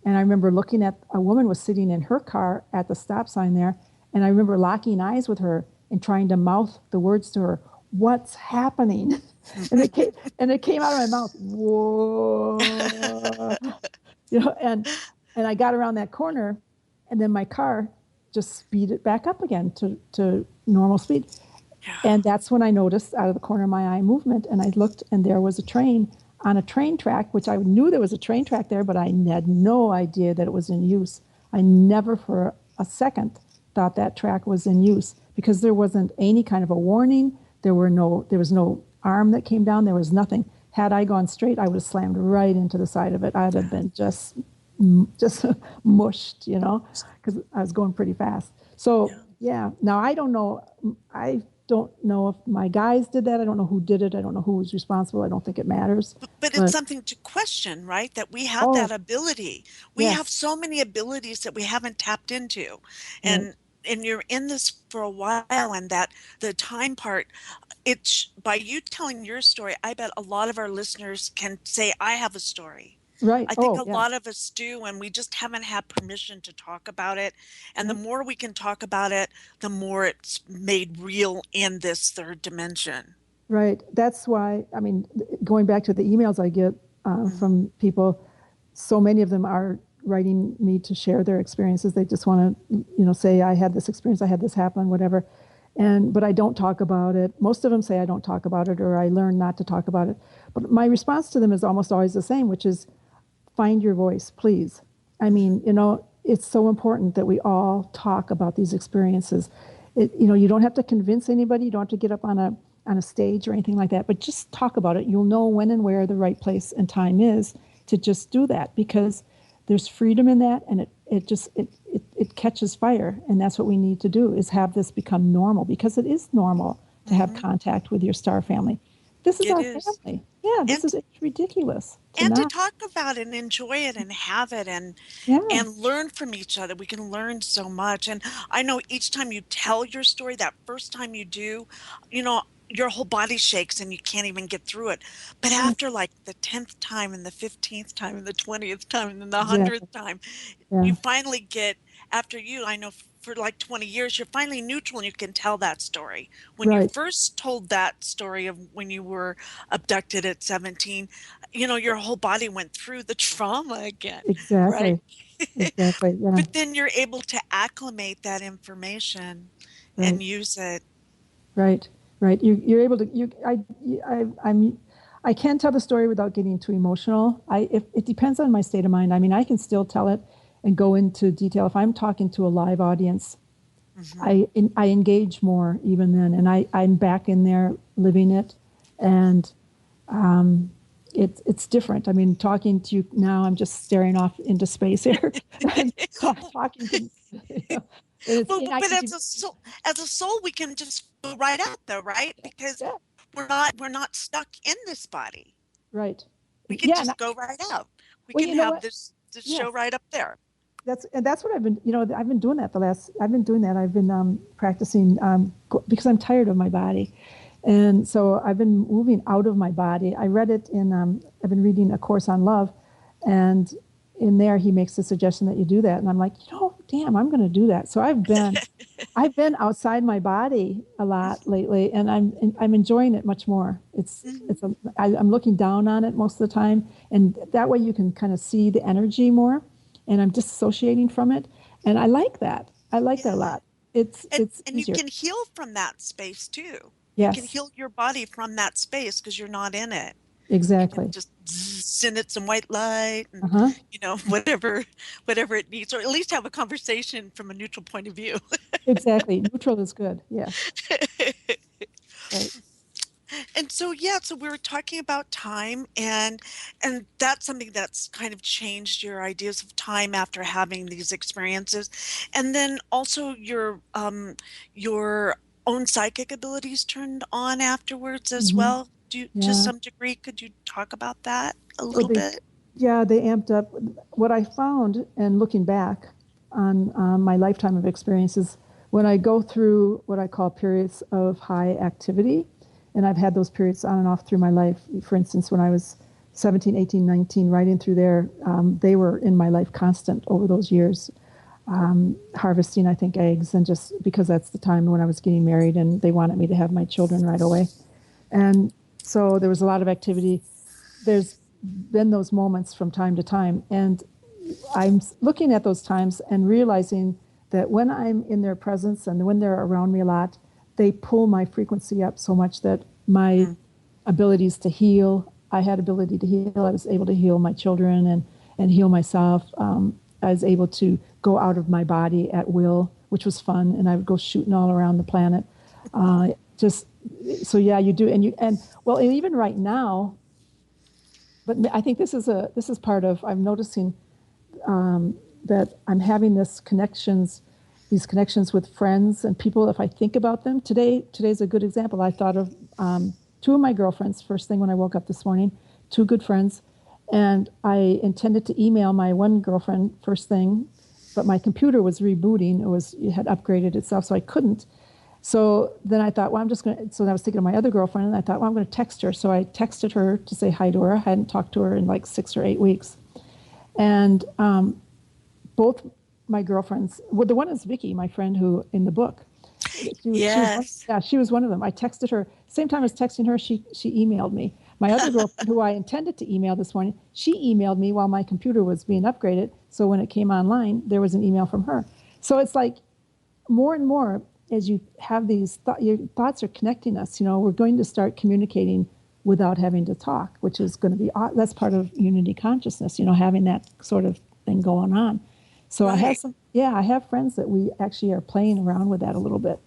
And I remember looking at a woman was sitting in her car at the stop sign there, and I remember locking eyes with her and trying to mouth the words to her, "What's happening?" And it came out of my mouth, "Whoa." And I got around that corner, and then my car just speeded back up again to normal speed. And that's when I noticed out of the corner of my eye movement, and I looked, and there was a train on a train track, which I knew there was a train track there, but I had no idea that it was in use. I never for a second thought that track was in use because there wasn't any kind of a warning. There was no arm that came down. There was nothing. Had I gone straight, I would have slammed right into the side of it. I'd have been just mushed, because I was going pretty fast. So yeah. Now I don't know. I don't know if my guys did that. I don't know who did it. I don't know who was responsible. I don't think it matters. But it's something to question, right? That we have Oh, that ability. We have yes. so many abilities that we haven't tapped into. Right. And you're in this for a while, and that the time part, it's by you telling your story, I bet a lot of our listeners can say, I have a story. Right. I think Oh, a yeah. lot of us do, and we just haven't had permission to talk about it. And the Yeah. more we can talk about it, the more it's made real in this third dimension. Right. That's why, I mean, going back to the emails I get from people, so many of them are writing me to share their experiences. They just want to, say, I had this experience, I had this happen, whatever. But I don't talk about it. Most of them say I don't talk about it, or I learn not to talk about it. But my response to them is almost always the same, which is find your voice, please. I mean, it's so important that we all talk about these experiences. You don't have to convince anybody. You don't have to get up on a stage or anything like that, but just talk about it. You'll know when and where the right place and time is to just do that, because there's freedom in that, and it catches fire. And that's what we need to do, is have this become normal, because it is normal to have contact with your star family. This is It our is. family. Yeah, it's ridiculous to And to not. talk about it and enjoy it and have it Yeah, and learn from each other. We can learn so much. And I know each time you tell your story, that first time you do, your whole body shakes and you can't even get through it. But yeah, after like the 10th time and the 15th time and the 20th time and then the exactly. 100th time, Yeah, you finally get, after I know for like 20 years, you're finally neutral and you can tell that story. When you right. first told that story of when you were abducted at 17, your whole body went through the trauma again, right? Exactly. Exactly. Yeah, But then you're able to acclimate that information right. and use it. Right. Right. You're able to. I can tell the story without getting too emotional. If it depends on my state of mind. I mean, I can still tell it and go into detail. If I'm talking to a live audience, Hmm. I engage more even then, and I'm back in there living it, and it's different. I mean, talking to you now, I'm just staring off into space here, and talking to. Well, And I but think as a soul, we can just go right out there, right? Because yeah, we're not stuck in this body. right. We could Yeah, and just go right out. We well, can you know have what? this show Yes, right up there. that's what I've been. I've been doing that I've been doing that. I've been practicing because I'm tired of my body, and so I've been moving out of my body. I read it in. I've been reading A Course on Love, and in there he makes the suggestion that you do that, and I'm like, damn, I'm going to do that. So I've been outside my body a lot lately, and I'm enjoying it much more. I'm looking down on it most of the time, and that way you can kind of see the energy more, and I'm disassociating from it, and I like that. I like that a Yeah. lot. It's And you easier. can heal from that space too. You can Yes, heal your body from that space because you're not in it. You can exactly. just send it some white light and Uh-huh. whatever it needs, or at least have a conversation from a neutral point of view. Exactly. Neutral is good. Yes. Right. And so yeah, so we were talking about time, and that's something that's kind of changed your ideas of time after having these experiences. And then also your own psychic abilities turned on afterwards as Hmm. well. To Yeah. some degree, could you talk about that a Well, little bit? they amped up. What I found, and looking back on my lifetime of experiences, when I go through what I call periods of high activity, and I've had those periods on and off through my life. For instance, when I was 17, 18, 19, right in through there, they were in my life constant over those years, harvesting, I think, eggs, and just because that's the time when I was getting married and they wanted me to have my children right away. And so there was a lot of activity. There's been those moments from time to time. And I'm looking at those times and realizing that when I'm in their presence and when they're around me a lot, they pull my frequency up so much that my abilities to heal, I had ability to heal. I was able to heal my children and heal myself. I was able to go out of my body at will, which was fun. And I would go shooting all around the planet. Just so yeah, you do. And well, and even right now, but I think this is part of, I'm noticing that I'm having these connections with friends and people. If I think about them today's a good example. I thought of two of my girlfriends first thing when I woke up this morning, two good friends, and I intended to email my one girlfriend first thing, but my computer was rebooting. It had upgraded itself, so I couldn't. So then I thought, well, so I was thinking of my other girlfriend, and I thought, well, I'm going to text her. So I texted her to say hi to her. I hadn't talked to her in like 6 or 8 weeks. And both my girlfriends, well, the one is Vicky, my friend who in the book. Yes. She was one of them. I texted her, same time I was texting her, she emailed me. My other girlfriend, who I intended to email this morning, she emailed me while my computer was being upgraded. So when it came online, there was an email from her. So it's like more and more, as you have these your thoughts are connecting us. We're going to start communicating without having to talk, which is going to be, that's part of unity consciousness, having that sort of thing going on. So Right. I have friends that we actually are playing around with that a little bit.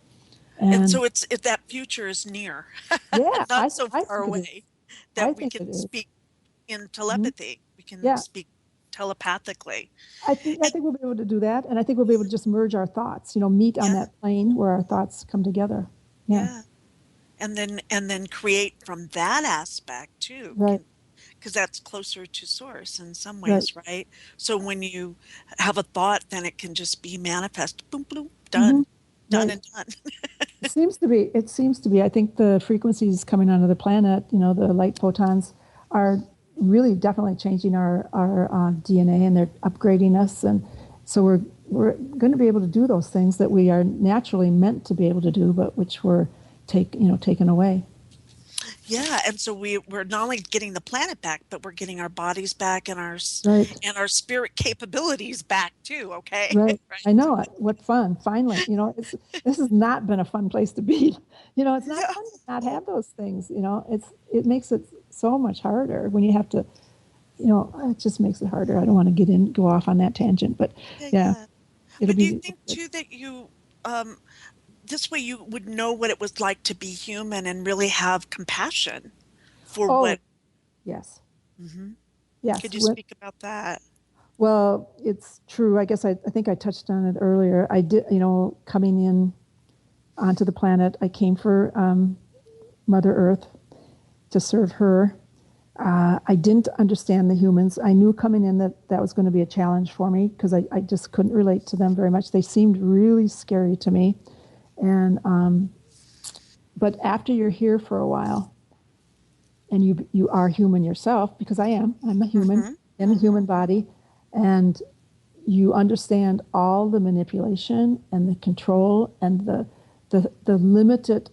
And so that future is near, Yeah, not so I far think it is. away I that we think it can is. speak in Mhm. telepathy. We can Yeah, speak telepathically. I think we'll be able to do that, and I think we'll be able to just merge our thoughts, meet on Yeah, that plane where our thoughts come together. Yeah, yeah. And then create from that aspect too, right, because that's closer to source in some right. ways, right? So when you have a thought, then it can just be manifest. Boom, boom, Hmm. done, done Right. and done. It seems to be. It seems to be. I think the frequencies coming onto the planet, the light photons, are really definitely changing our DNA, and they're upgrading us, and so we're going to be able to do those things that we are naturally meant to be able to do, but which were taken away. Yeah, and so we're not only getting the planet back, but we're getting our bodies back and Right. our spirit capabilities back too. Okay, Right. I right? know it. What fun. Finally, this has not been a fun place to be. It's not fun to not No. have those things. It makes it so much harder when you have to, it just makes it harder. I don't want to go off on that tangent, but Yeah, yeah, yeah. it'll But do you be think good. too that um, this way you would know what it was like to be human and really have compassion for Oh, what? yes. Mhm. Yes. Could you speak about that? Well, it's true. I guess I think I touched on it earlier. I did, coming in onto the planet, I came for Mother Earth to serve her. I didn't understand the humans. I knew coming in that was going to be a challenge for me because I just couldn't relate to them very much. They seemed really scary to me. And but after you're here for a while and you are human yourself, because I'm a human in a human body, and you understand all the manipulation and the control and the limited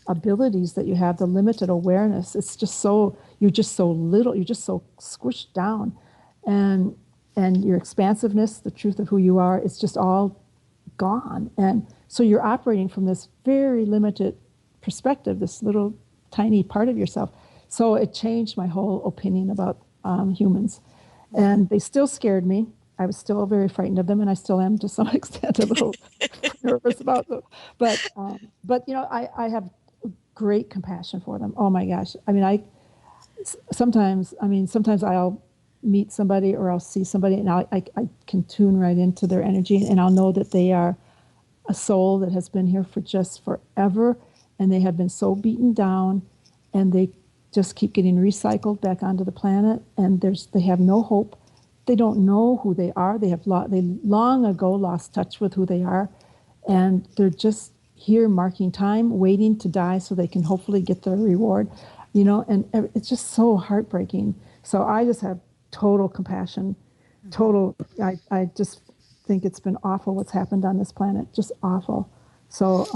abilities that you have, the limited awareness. It's just so, you're just so little, you're just so squished down, and your expansiveness, the truth of who you are, it's just all gone. And so you're operating from this very limited perspective, this little tiny part of yourself. So it changed my whole opinion about humans. And they still scared me. I was still very frightened of them, and I still am to some extent a little nervous about them. But I have great compassion for them. Oh my gosh. I mean, sometimes I'll meet somebody or I'll see somebody and I can tune right into their energy, and I'll know that they are a soul that has been here for just forever, and they have been so beaten down, and they just keep getting recycled back onto the planet, and they have no hope. They don't know who they are. They long ago lost touch with who they are, and they're just here marking time, waiting to die so they can hopefully get their reward, and it's just so heartbreaking. So I just have total compassion, I just think it's been awful what's happened on this planet, just awful. So,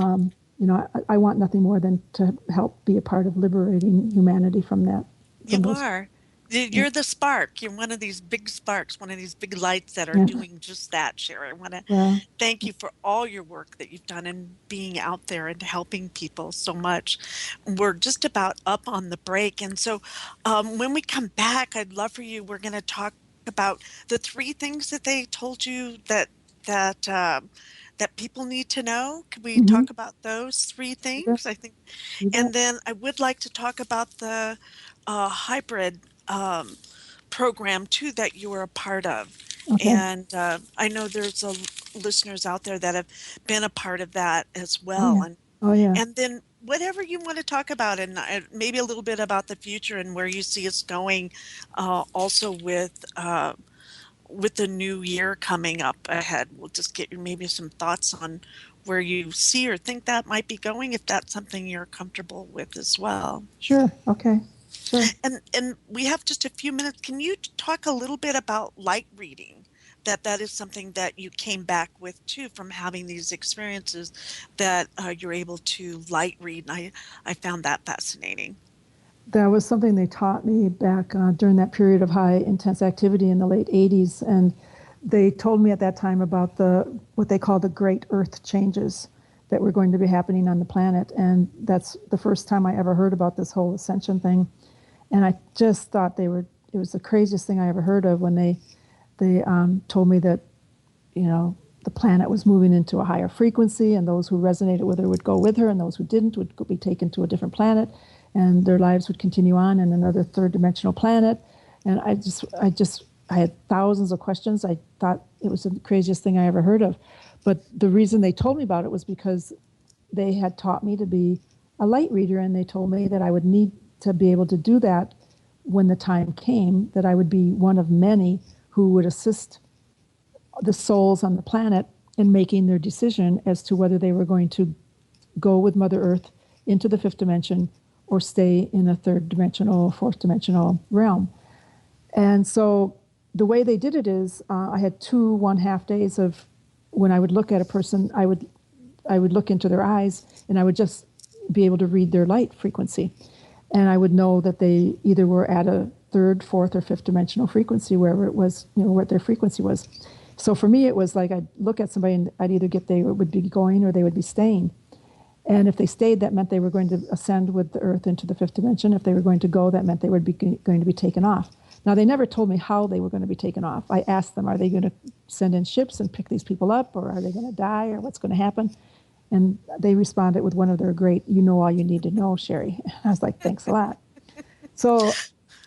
I want nothing more than to help be a part of liberating humanity from that. You are. You're the spark. You're one of these big sparks, one of these big lights that are doing just that, Sherry. I want to thank you for all your work that you've done and being out there and helping people so much. We're just about up on the break. And so when we come back, I'd love for you, we're going to talk about the 3 things that they told you that people need to know. Could we talk about those 3 things? I think, and then I would like to talk about the hybrid program too that you were a part of. Okay. And I know there's listeners out there that have been a part of that as well. And then whatever you want to talk about, and maybe a little bit about the future and where you see us going, also with the new year coming up ahead. We'll just get maybe some thoughts on where you see or think that might be going, if that's something you're comfortable with as well. Sure. Okay. Sure. And we have just a few minutes. Can you talk a little bit about light reading? That is something that you came back with too from having these experiences, that you're able to light read. And I found that fascinating. That was something they taught me back during that period of high intense activity in the late 80s. And they told me at that time about what they call the great earth changes that were going to be happening on the planet. And that's the first time I ever heard about this whole ascension thing. And I just thought it was the craziest thing I ever heard of when they told me that, the planet was moving into a higher frequency, and those who resonated with her would go with her, and those who didn't would be taken to a different planet, and their lives would continue on in another 3rd dimensional planet. And I had thousands of questions. I thought it was the craziest thing I ever heard of. But the reason they told me about it was because they had taught me to be a light reader, and they told me that I would need to be able to do that when the time came, that I would be one of many who would assist the souls on the planet in making their decision as to whether they were going to go with Mother Earth into the 5th dimension or stay in a 3rd dimensional, 4th dimensional realm. And so the way they did it is I had 2 1/2 days of when I would look at a person, I would look into their eyes, and I would just be able to read their light frequency. And I would know that they either were at a 3rd, 4th, or 5th dimensional frequency, wherever it was, what their frequency was. So for me, it was like I'd look at somebody and I'd either get they would be going or they would be staying. And if they stayed, that meant they were going to ascend with the Earth into the 5th dimension. If they were going to go, that meant they would be going to be taken off. Now, they never told me how they were going to be taken off. I asked them, are they going to send in ships and pick these people up, or are they going to die, or what's going to happen? And they responded with one of their great, "You know all you need to know, Sherry." I was like, thanks a lot. So,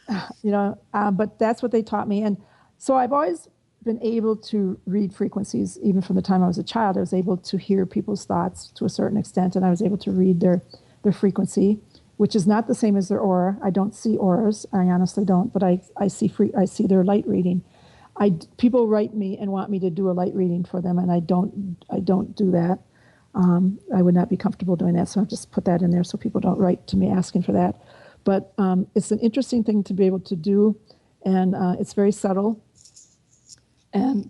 but that's what they taught me. And so I've always been able to read frequencies even from the time I was a child. I was able to hear people's thoughts to a certain extent, and I was able to read their frequency, which is not the same as their aura. I don't see auras. I honestly don't, but I see their light reading. People write me and want me to do a light reading for them, and I don't do that. I would not be comfortable doing that, so I'll just put that in there so people don't write to me asking for that. But it's an interesting thing to be able to do, and it's very subtle. And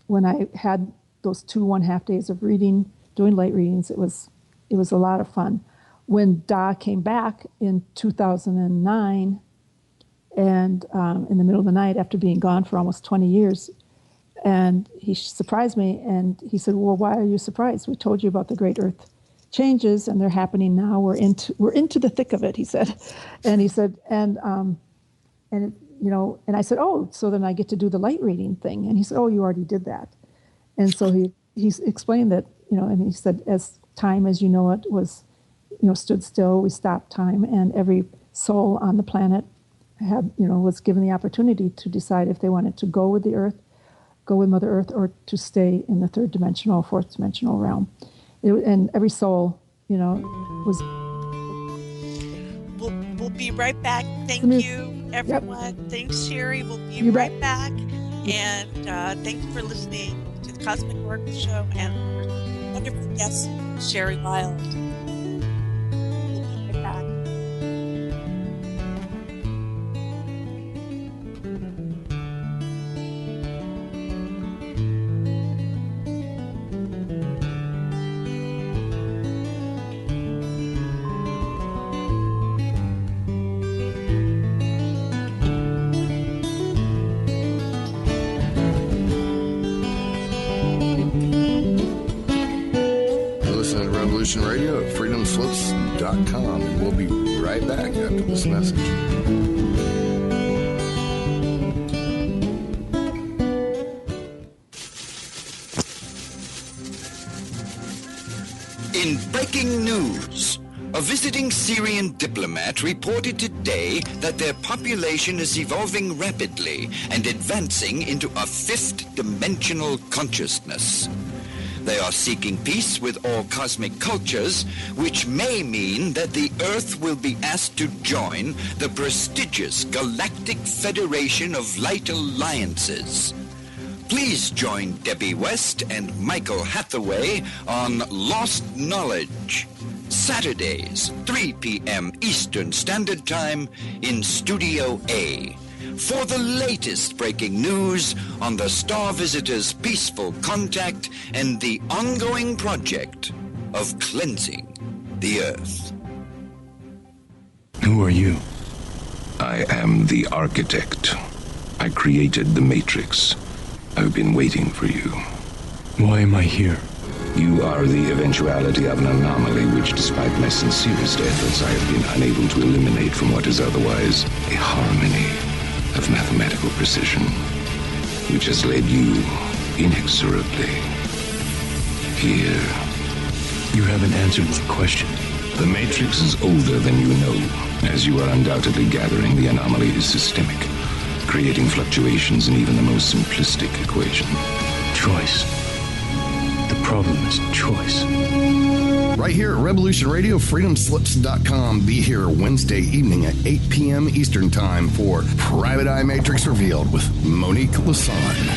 when I had those 2 1/2 days of reading, doing light readings, it was a lot of fun. When Da came back in 2009, and in the middle of the night after being gone for almost 20 years, and he surprised me, and he said, "Well, why are you surprised? We told you about the great Earth changes, and they're happening now. We're into the thick of it," he said, and he said, and I said, "Oh, so then I get to do the light reading thing," and he said, "Oh, you already did that," and so he explained that, and he said, as time as you know it was, stood still, we stopped time, and every soul on the planet was given the opportunity to decide if they wanted to go with the Earth, go with Mother Earth, or to stay in the 3rd dimensional, 4th dimensional realm. And every soul, was. We'll be right back. Thank you, everyone. Yep. Thanks, Sherry. We'll be right back. And thank you for listening to the Cosmic Oracle Show and our wonderful guest, Sherry Wilde. We'll be right back. Radio at freedomslips.com, and we'll be right back after this message. In breaking news, a visiting Syrian diplomat reported today that their population is evolving rapidly and advancing into a 5th dimensional consciousness. They are seeking peace with all cosmic cultures, which may mean that the Earth will be asked to join the prestigious Galactic Federation of Light Alliances. Please join Debbie West and Michael Hathaway on Lost Knowledge, Saturdays, 3 p.m. Eastern Standard Time in Studio A, for the latest breaking news on the Star Visitors' peaceful contact and the ongoing project of cleansing the Earth. Who are you? I am the architect. I created the Matrix. I've been waiting for you. Why am I here? You are the eventuality of an anomaly which, despite my sincerest efforts, I have been unable to eliminate from what is otherwise a harmony of mathematical precision, which has led you inexorably here. You haven't answered the question. The Matrix is older than you know. As you are undoubtedly gathering, the anomaly is systemic, creating fluctuations in even the most simplistic equation. Choice. The problem is choice. Right here at Revolution Radio, freedomslips.com. Be here Wednesday evening at 8 p.m. Eastern Time for Private Eye Matrix Revealed with Monique Lassonde.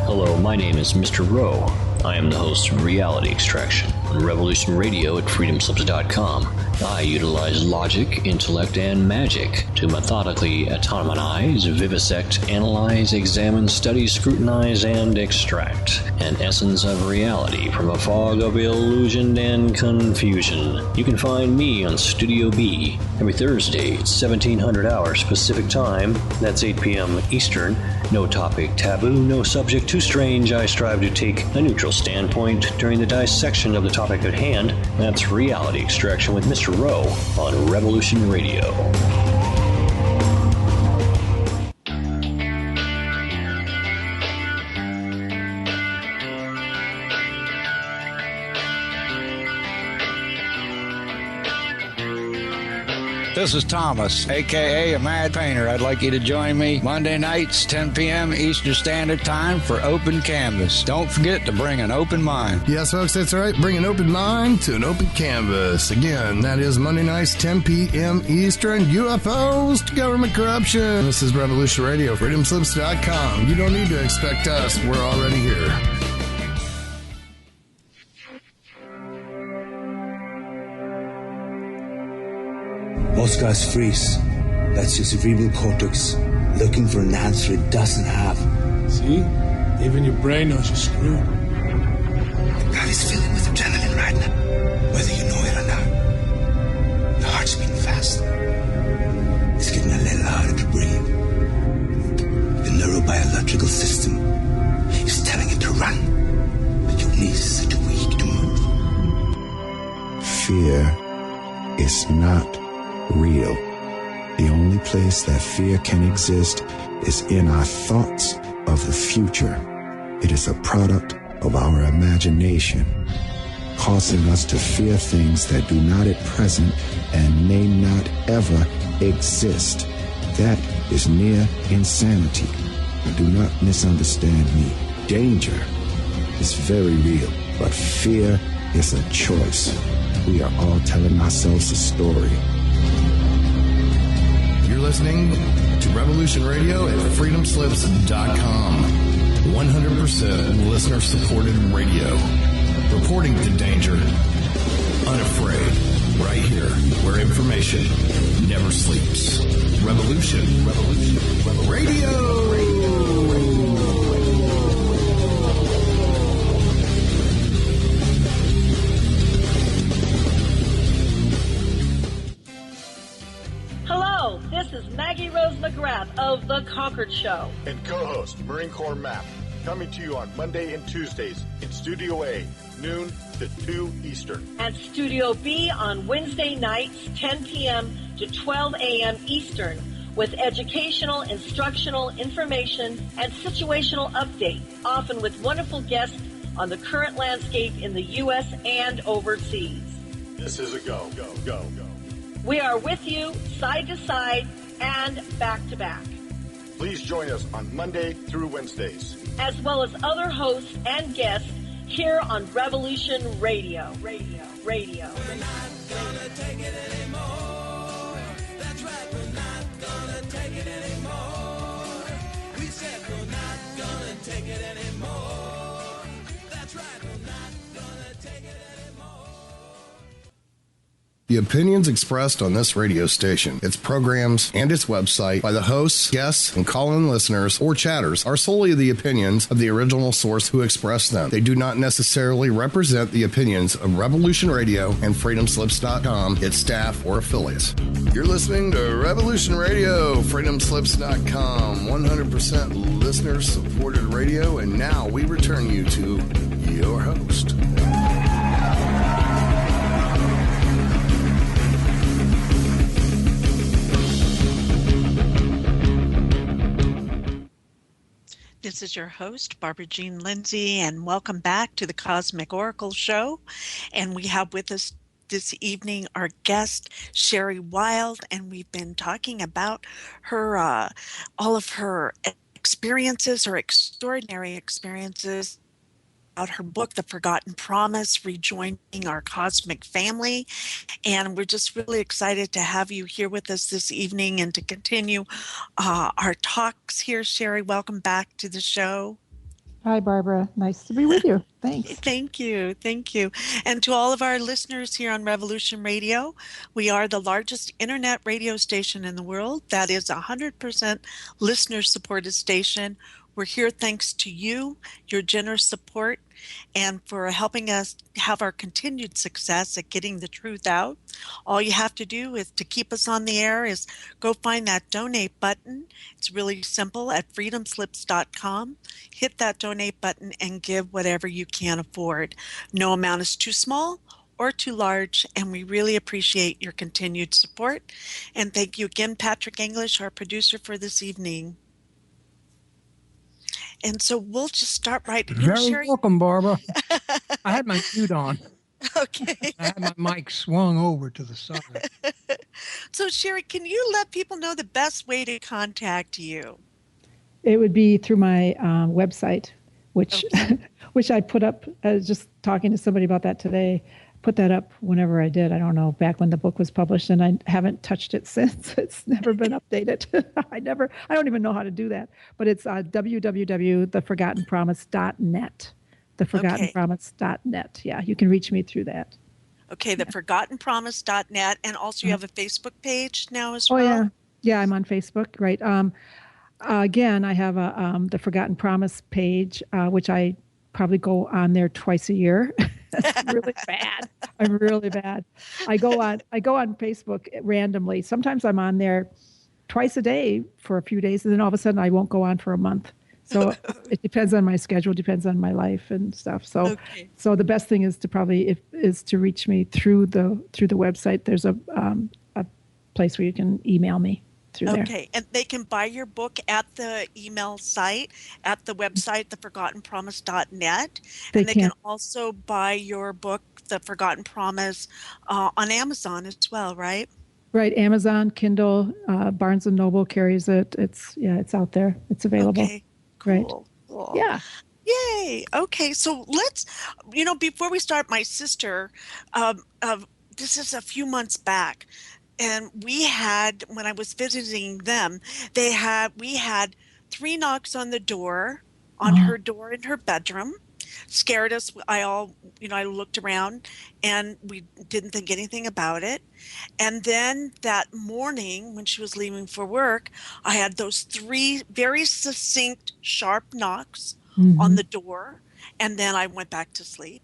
Hello, my name is Mr. Rowe. I am the host of Reality Extraction on Revolution Radio at freedomslips.com. I utilize logic, intellect, and magic to methodically autonomize, vivisect, analyze, examine, study, scrutinize, and extract an essence of reality from a fog of illusion and confusion. You can find me on Studio B every Thursday at 1700 hours Pacific Time. That's 8 p.m. Eastern. No topic taboo, no subject too strange. I strive to take a neutral standpoint during the dissection of the topic at hand. That's Reality Extraction with Mr. Rowe on Revolution Radio. This is Thomas, a.k.a. a Mad Painter. I'd like you to join me Monday nights, 10 p.m. Eastern Standard Time for Open Canvas. Don't forget to bring an open mind. Yes, folks, that's right. Bring an open mind to an open canvas. Again, that is Monday nights, 10 p.m. Eastern. UFOs to government corruption. This is Revolution Radio, freedomslips.com. You don't need to expect us. We're already here. Most guys freeze. That's your cerebral cortex looking for an answer it doesn't have. See? Even your brain knows you're screwed. The body's filling with adrenaline right now, whether you know it or not. Your heart's beating fast. It's getting a little harder to breathe. The neurobiological system is telling it to run, but your knees are too weak to move. Fear is not real. The only place that fear can exist is in our thoughts of the future. It is a product of our imagination, causing us to fear things that do not at present and may not ever exist. That is near insanity. Do not misunderstand me. Danger is very real, but fear is a choice. We are all telling ourselves a story. You're listening to Revolution Radio at freedomslips.com. 100% listener-supported radio. Reporting to danger. Unafraid. Right here, where information never sleeps. Revolution Radio. Hello, this is Maggie Rose McGrath of The Concord Show. And co-host Marine Corps Map, coming to you on Monday and Tuesdays in Studio A, noon to 2 Eastern. And Studio B on Wednesday nights, 10 p.m. to 12 a.m. Eastern, with educational, instructional, information, and situational updates, often with wonderful guests on the current landscape in the U.S. and overseas. This is a go. We are with you, side to side, and back to back. Please join us on Monday through Wednesdays, as well as other hosts and guests here on Revolution Radio. We're not gonna take it anymore. That's right, we're not gonna take it anymore. We said we're not gonna take it anymore. That's right, we're not gonna take it anymore. The opinions expressed on this radio station, its programs, and its website by the hosts, guests, and call-in listeners or chatters are solely the opinions of the original source who expressed them. They do not necessarily represent the opinions of Revolution Radio and freedomslips.com, its staff, or affiliates. You're listening to Revolution Radio, freedomslips.com, 100% listener-supported radio, and now we return you to your host. This is your host, Barbara Jean Lindsay, and welcome back to the Cosmic Oracle Show. And we have with us this evening our guest, Sherry Wilde, and we've been talking about her, all of her experiences, her extraordinary experiences, about her book, The Forgotten Promise, Rejoining Our Cosmic Family. And we're just really excited to have you here with us this evening and to continue our talks here. Sherry, welcome back to the show. Hi, Barbara. Nice to be with you. Thanks. Thank you. And to all of our listeners here on Revolution Radio, we are the largest internet radio station in the world. That is 100% listener-supported station. We're here thanks to you, your generous support, and for helping us have our continued success at getting the truth out. All you have to do is to keep us on the air is go find that donate button. It's really simple at freedomslips.com. Hit that donate button and give whatever you can afford. No amount is too small or too large, and we really appreciate your continued support. And thank you again, Patrick English, our producer for this evening. And so we'll just start right here. Very welcome, Barbara. I had my mute on. Okay. I had my mic swung over to the side. So, Sherry, can you let people know the best way to contact you? It would be through my website, which which I put up. I was just talking to somebody about that today. Put that up whenever I did. I don't know, back when the book was published, and I haven't touched it since. It's never been updated. I don't even know how to do that. But it's www.theforgottenpromise.net. Theforgottenpromise.net. Yeah, you can reach me through that. Okay, theforgottenpromise.net, and also you have a Facebook page now as Oh, well? yeah, I'm on Facebook, right. Again, I have the Forgotten Promise page, which I probably go on there twice a year. That's really bad. I'm really bad. I go on Facebook randomly. Sometimes I'm on there twice a day for a few days, and then all of a sudden I won't go on for a month. So it depends on my schedule, depends on my life and stuff. So so the best thing is to reach me through the website. There's a place where you can email me through there. Okay, and they can buy your book at the email site, at the website, theforgottenpromise.net. And they can also buy your book, The Forgotten Promise, on Amazon as well, right? Right, Amazon, Kindle, Barnes & Noble carries it. It's out there. It's available. Okay, cool. Right. Cool. Yeah. Yay. Okay, so let's, before we start, my sister, this is a few months back, and we had, when I was visiting them, we had 3 knocks on the door, on her door in her bedroom. Scared us. I looked around and we didn't think anything about it. And then that morning when she was leaving for work, I had those 3 very succinct, sharp knocks on the door. And then I went back to sleep.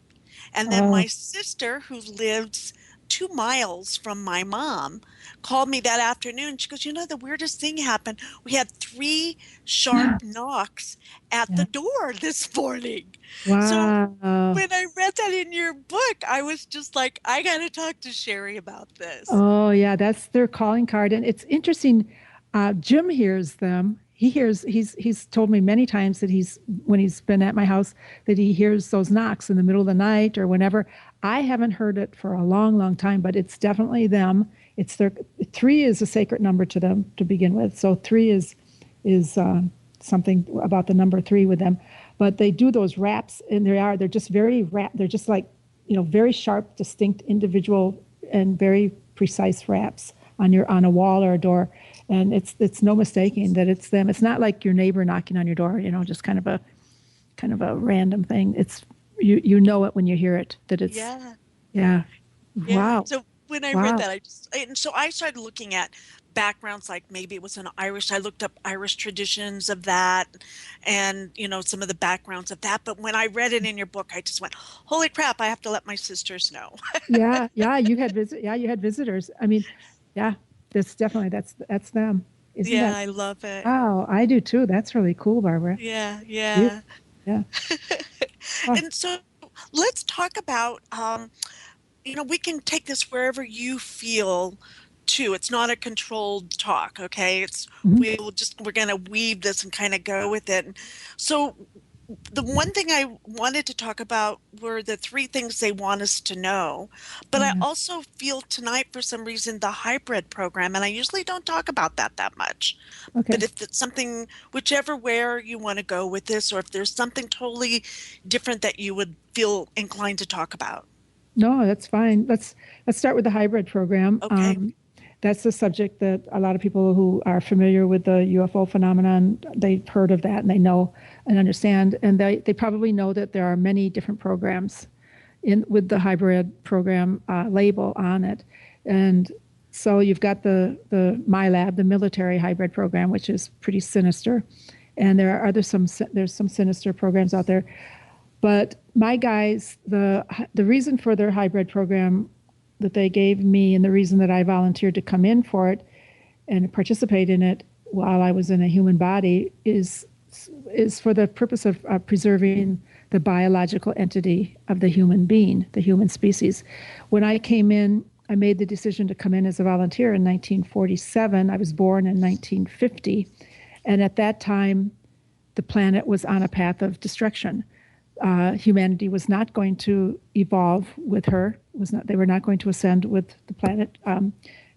And then my sister, who lives 2 miles from my mom, called me that afternoon. She goes, the weirdest thing happened. We had 3 sharp knocks at the door this morning. Wow. So when I read that in your book, I was just like, I got to talk to Sherry about this. Oh, yeah, that's their calling card. And it's interesting. Jim hears them. He's told me many times that when he's been at my house, that he hears those knocks in the middle of the night or whenever. I haven't heard it for a long, long time, but it's definitely them. It's 3 is a sacred number to them to begin with. So 3 is something about the number 3 with them. But they do those raps, and they're just very they're just like, very sharp, distinct, individual, and very precise raps on a wall or a door. And it's no mistaking that it's them. It's not like your neighbor knocking on your door, just kind of a random thing. It's you know it when you hear it, that it's yeah. Wow. So when I read that, so I started looking at backgrounds, like maybe it was I looked up Irish traditions of that, and some of the backgrounds of that. But when I read it in your book, I just went, holy crap, I have to let my sisters know. Yeah, you had visitors. I mean, yeah, that's definitely that's them. I love it. Wow, I do too. That's really cool, Barbara. Yeah. And so let's talk about we can take this wherever you feel too. It's not a controlled talk, okay? We're going to weave this and kind of go with it. So the one thing I wanted to talk about were the 3 things they want us to know. But I also feel tonight, for some reason, the hybrid program, and I usually don't talk about that much. Okay. But if it's something, where you want to go with this, or if there's something totally different that you would feel inclined to talk about. No, that's fine. Let's start with the hybrid program. Okay. That's a subject that a lot of people who are familiar with the UFO phenomenon, they've heard of that and they know and understand. And they probably know that there are many different programs with the hybrid program label on it. And so you've got the MyLab, the military hybrid program, which is pretty sinister. And there's some sinister programs out there. But my guys, the reason for their hybrid program that they gave me, and the reason that I volunteered to come in for it and participate in it while I was in a human body, is for the purpose of preserving the biological entity of the human being, the human species. When I came in, I made the decision to come in as a volunteer in 1947. I was born in 1950. And at that time, the planet was on a path of destruction. humanity was not going to evolve with her. They were not going to ascend with the planet.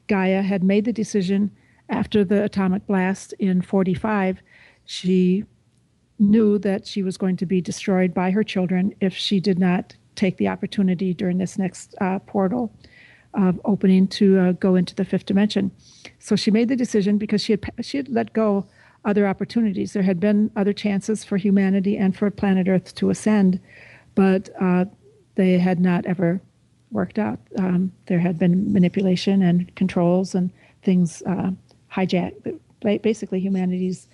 Gaia had made the decision after the atomic blast in 45. She knew that she was going to be destroyed by her children if she did not take the opportunity during this next portal of opening to go into the fifth dimension. So she made the decision because she had let go other opportunities. There had been other chances for humanity and for planet Earth to ascend, but they had not ever worked out. There had been manipulation and controls and things hijacked. Basically, humanity's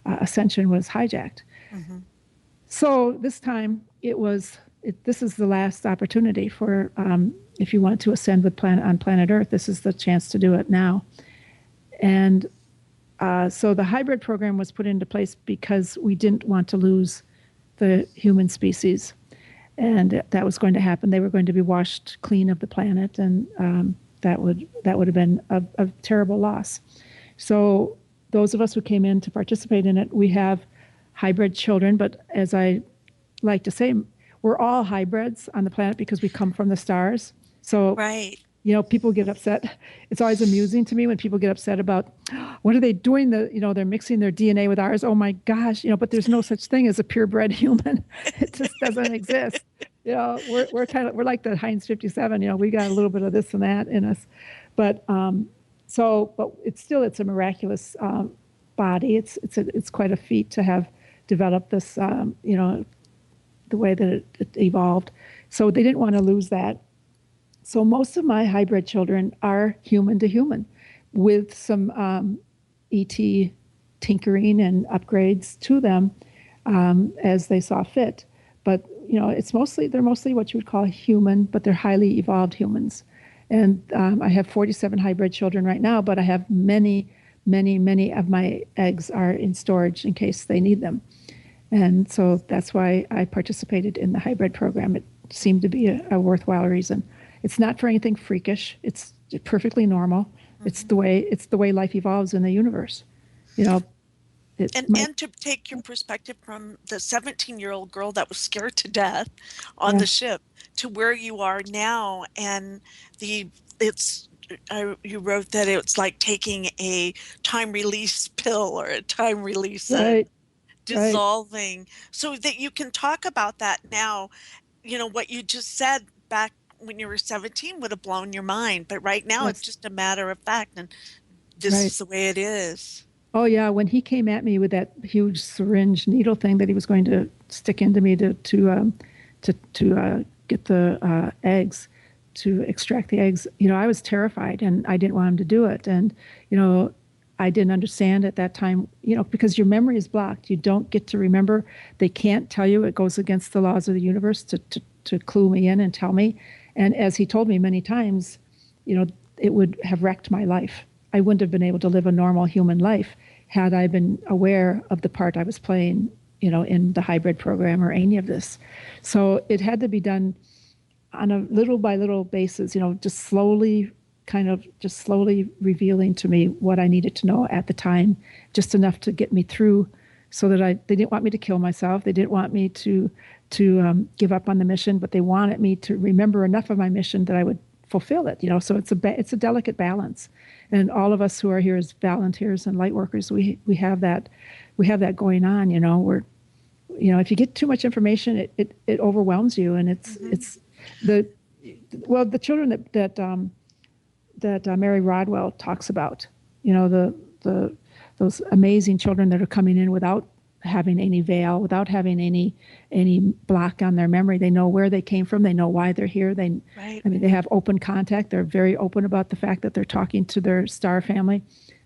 ascension was hijacked. Mm-hmm. So this time this is the last opportunity for, if you want to ascend on planet Earth, this is the chance to do it now. And so the hybrid program was put into place because we didn't want to lose the human species. And that was going to happen. They were going to be washed clean of the planet, and that would have been a terrible loss. So those of us who came in to participate in it, we have hybrid children, but as I like to say, we're all hybrids on the planet because we come from the stars. So, right. People get upset. It's always amusing to me when people get upset about, what are they doing? They're mixing their DNA with ours. Oh my gosh, but there's no such thing as a purebred human. It just doesn't exist. We're like the Heinz 57. We got a little bit of this and that in us, but it's a miraculous body. It's quite a feat to have developed this, the way that it evolved. So they didn't want to lose that. So most of my hybrid children are human to human, with some ET tinkering and upgrades to them as they saw fit. But they're mostly what you would call human, but they're highly evolved humans. And I have 47 hybrid children right now, but I have many, many, many of my eggs are in storage in case they need them. And so that's why I participated in the hybrid program. It seemed to be a worthwhile reason. It's not for anything freakish. It's perfectly normal. Mm-hmm. It's the way life evolves in the universe. And to take your perspective from the 17-year-old girl that was scared to death on the ship to where you are now, and you wrote that it's like taking a time release pill or a time release dissolving, right. So that you can talk about that now. What you just said back when you were 17 would have blown your mind, but right now it's just a matter of fact, and this is the way it is. Oh yeah, when he came at me with that huge syringe needle thing that he was going to stick into me to get the eggs, to extract the eggs, I was terrified, and I didn't want him to do it. And I didn't understand at that time, because your memory is blocked. You don't get to remember. They can't tell you. It goes against the laws of the universe to clue me in and tell me. And as he told me many times, it would have wrecked my life. I wouldn't have been able to live a normal human life had I been aware of the part I was playing, in the hybrid program or any of this. So it had to be done on a little by little basis, just slowly revealing to me what I needed to know at the time, just enough to get me through, so that they didn't want me to kill myself. They didn't want me to give up on the mission, but they wanted me to remember enough of my mission that I would fulfill it. So it's a delicate balance, and all of us who are here as volunteers and light workers, we have that going on. We're, if you get too much information, it overwhelms you, and it's the children that Mary Rodwell talks about. Those amazing children that are coming in without having any veil, without having any block on their memory. They know where they came from. They know why they're here. They have open contact. They're very open about the fact that they're talking to their star family.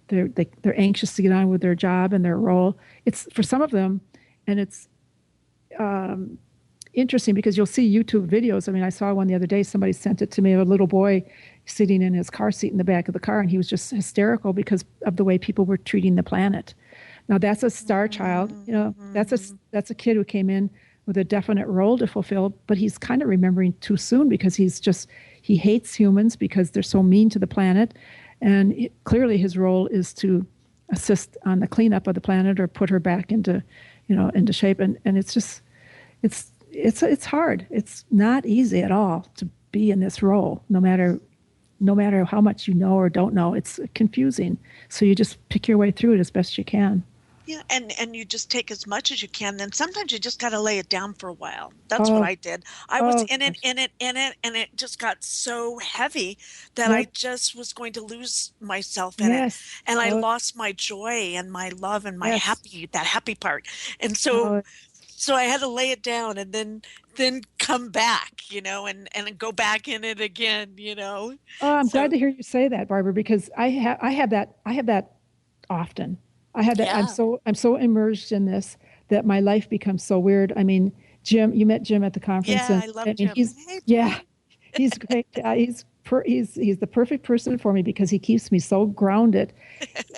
They're anxious to get on with their job and their role. It's for some of them, and it's interesting because you'll see YouTube videos. I saw one the other day. Somebody sent it to me. A little boy sitting in his car seat in the back of the car, and he was just hysterical because of the way people were treating the planet. Now that's a star child, that's a kid who came in with a definite role to fulfill, but he's kind of remembering too soon because he hates humans because they're so mean to the planet. And clearly his role is to assist on the cleanup of the planet or put her back into into shape. And it's just, it's hard. It's not easy at all to be in this role, no matter how much you know or don't know. It's confusing. So you just pick your way through it as best you can. Yeah, and you just take as much as you can. Then sometimes you just got to lay it down for a while. That's what I did. I was in it, and it just got so heavy that I just was going to lose myself in it, and I lost my joy and my love and my happy part. And so I had to lay it down and then come back, and go back in it again, Oh, I'm glad to hear you say that, Barbara, because I have that often. I had that. I'm so immersed in this that my life becomes so weird. I mean, Jim, you met Jim at the conference. Yeah, I love Jim. He's great. He's the perfect person for me because he keeps me so grounded,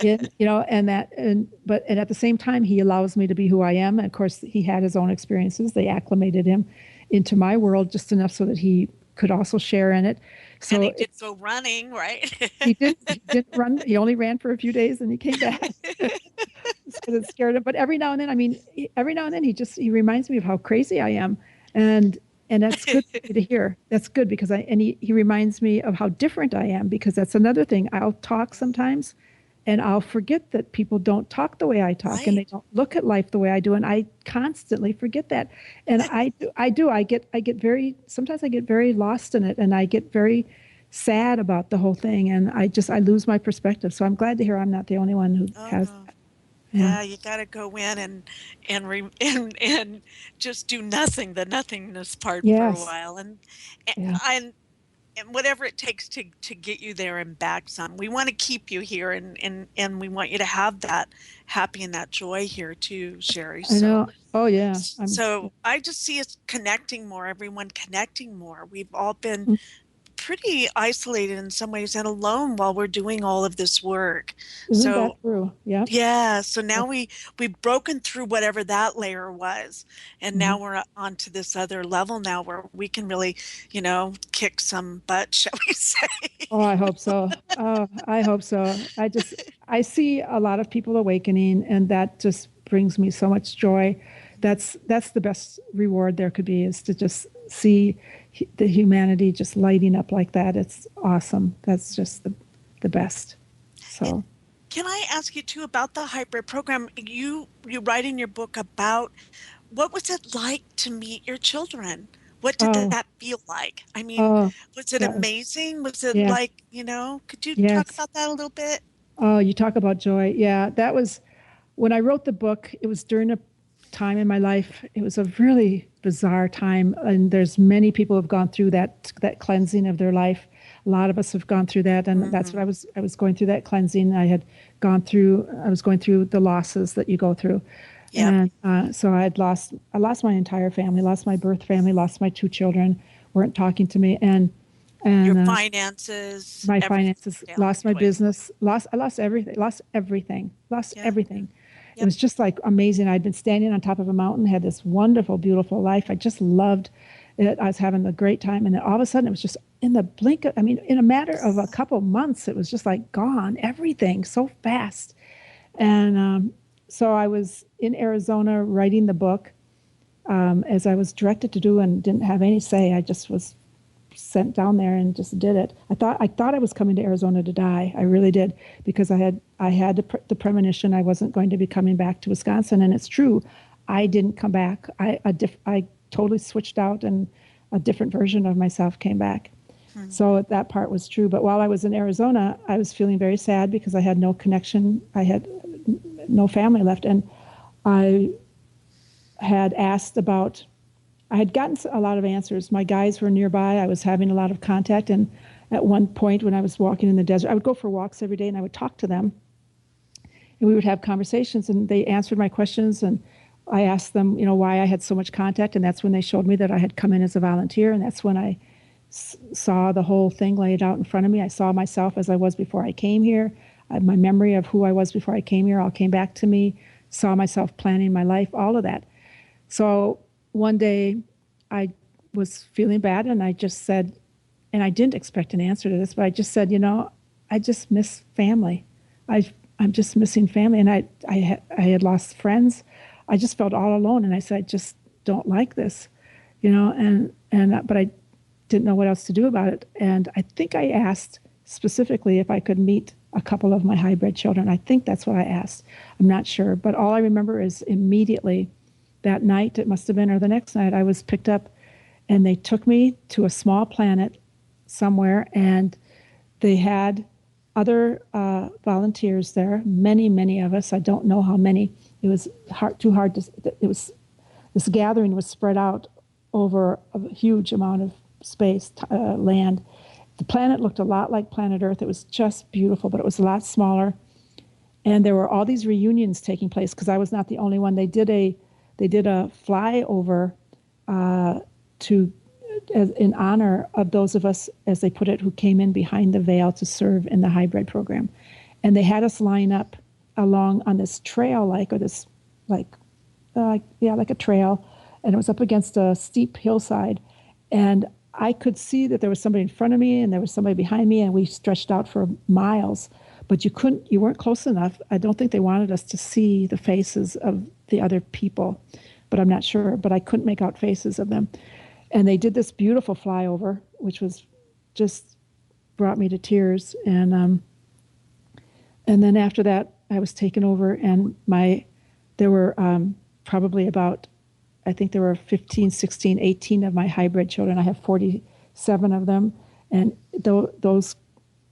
but at the same time he allows me to be who I am. And of course, he had his own experiences. They acclimated him into my world just enough so that he could also share in it. So and he did go running, right? He didn't run. He only ran for a few days and he came back because it scared him. But every now and then, he reminds me of how crazy I am, and that's good for me to hear. That's good because he reminds me of how different I am, because that's another thing. I'll talk sometimes, and I'll forget that people don't talk the way I talk, and they don't look at life the way I do, and I constantly forget that. And I sometimes I get very lost in it, and I get very sad about the whole thing, and I lose my perspective. So I'm glad to hear I'm not the only one who has that. Yeah, you got to go in and just do nothing, the nothingness part for a while, and whatever it takes to get you there and back some. We want to keep you here, and we want you to have that happy and that joy here too, Sherry. I know. Oh yeah. So I just see us connecting more, everyone connecting more. We've all been pretty isolated in some ways and alone while we're doing all of this work. Isn't that true? Yeah. Yeah. So now we've broken through whatever that layer was, and now we're on to this other level now where we can really, kick some butt, shall we say? Oh, I hope so. I hope so. I see a lot of people awakening, and that just brings me so much joy. That's the best reward there could be, is to just see the humanity just lighting up like that. It's awesome. That's just the best. So can I ask you too about the hybrid program? You write in your book about what was it like to meet your children? What did that feel like? I mean, was it amazing? Was it like, could you talk about that a little bit? Oh, you talk about joy. Yeah, that was when I wrote the book. It was during a time in my life. It was a really bizarre time, and there's many people who have gone through that cleansing of their life. A lot of us have gone through that, and that's what I was going through, that cleansing. I was going through the losses that you go through. Yeah. And so I lost my entire family, lost my birth family, lost my 2 children, weren't talking to me, and your finances, my finances, lost my business, I lost everything. It was just like amazing. I'd been standing on top of a mountain, had this wonderful, beautiful life. I just loved it. I was having a great time. And then all of a sudden it was just in the blink of, in a matter of a couple of months, it was just like gone, everything so fast. And so I was in Arizona writing the book, as I was directed to do, and didn't have any say. I just was sent down there and just did it. I thought I was coming to Arizona to die. I really did, because I had the premonition I wasn't going to be coming back to Wisconsin, and it's true. I didn't come back. I totally switched out, and a different version of myself came back. So that part was true. But while I was in Arizona, I was feeling very sad because I had no connection. I had no family left, and I had asked about. I had gotten a lot of answers. My guides were nearby. I was having a lot of contact. And at one point when I was walking in the desert, I would go for walks every day and I would talk to them. And we would have conversations, and they answered my questions. And I asked them, why I had so much contact. And that's when they showed me that I had come in as a volunteer. And that's when I saw the whole thing laid out in front of me. I saw myself as I was before I came here. My memory of who I was before I came here all came back to me. Saw myself planning my life, all of that. So one day I was feeling bad, and I just said, and I didn't expect an answer to this, but I just said, I just miss family. I'm just missing family. And I had lost friends. I just felt all alone. And I said, I just don't like this, but I didn't know what else to do about it. And I think I asked specifically if I could meet a couple of my hybrid children. I think that's what I asked. I'm not sure. But all I remember is immediately that night, it must have been, or the next night, I was picked up and they took me to a small planet somewhere, and they had other volunteers there, many, many of us. I don't know how many. It was too hard to, this gathering was spread out over a huge amount of space, land. The planet looked a lot like planet Earth. It was just beautiful, but it was a lot smaller. And there were all these reunions taking place because I was not the only one. They did a flyover in honor of those of us, as they put it, who came in behind the veil to serve in the hybrid program. And they had us line up along on this trail, like a trail, and it was up against a steep hillside. And I could see that there was somebody in front of me and there was somebody behind me, and we stretched out for miles, but you weren't close enough. I don't think they wanted us to see the faces of the other people, but I'm not sure, but I couldn't make out faces of them. And they did this beautiful flyover, which was just brought me to tears. And then after that, I was taken over, and there were probably about, I think there were 15, 16, 18 of my hybrid children. I have 47 of them, and those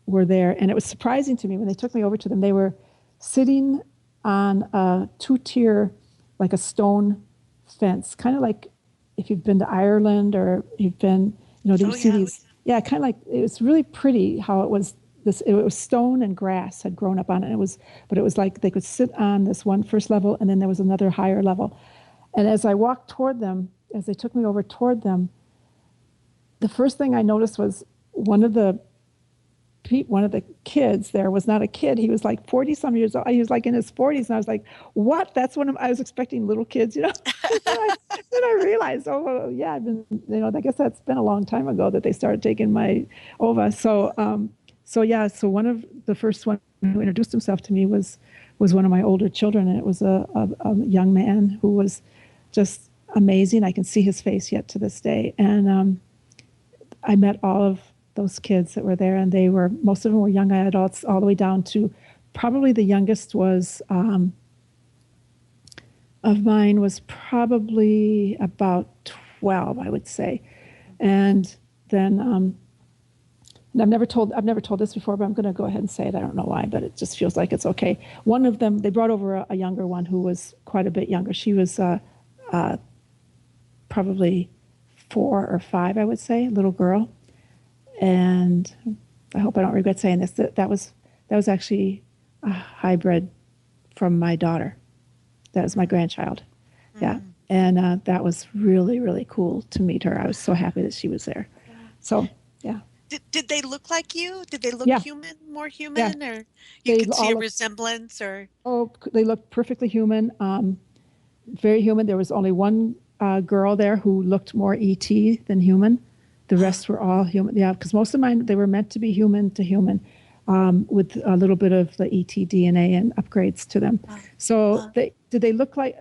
were there. And it was surprising to me when they took me over to them. They were sitting on a 2-tier, like a stone fence, kind of like if you've been to Ireland or you've been, these, kind of like, it was really pretty how it was. It was stone and grass had grown up on it. But it was like they could sit on this one first level, and then there was another higher level. And as I walked toward them, as they took me over toward them, the first thing I noticed was one of the kids there was not a kid. He was like 40 some years old. He was like in his 40s. And I was like, what? That's I was expecting little kids, Then I realized, I guess that's been a long time ago that they started taking my ova. So one of the first one who introduced himself to me was one of my older children. And it was a young man who was just amazing. I can see his face yet to this day. And I met all of those kids that were there, and most of them were young adults, all the way down to probably the youngest was of mine was probably about 12, I would say. And then and I've never told this before, but I'm going to go ahead and say it. I don't know why, but it just feels like it's okay. One of them, they brought over a younger one who was quite a bit younger. She was probably 4 or 5, I would say, little girl. And I hope I don't regret saying this. That was actually a hybrid from my daughter. That was my grandchild. Mm-hmm. Yeah. And that was really, really cool to meet her. I was so happy that she was there. Yeah. So, yeah. Did they look like you? Did they look human, more human? Yeah. Or you could see a resemblance? Or they looked perfectly human, very human. There was only one girl there who looked more ET than human. The rest were all human. Yeah, because most of mine, they were meant to be human to human, with a little bit of the ET DNA and upgrades to them. So they look like,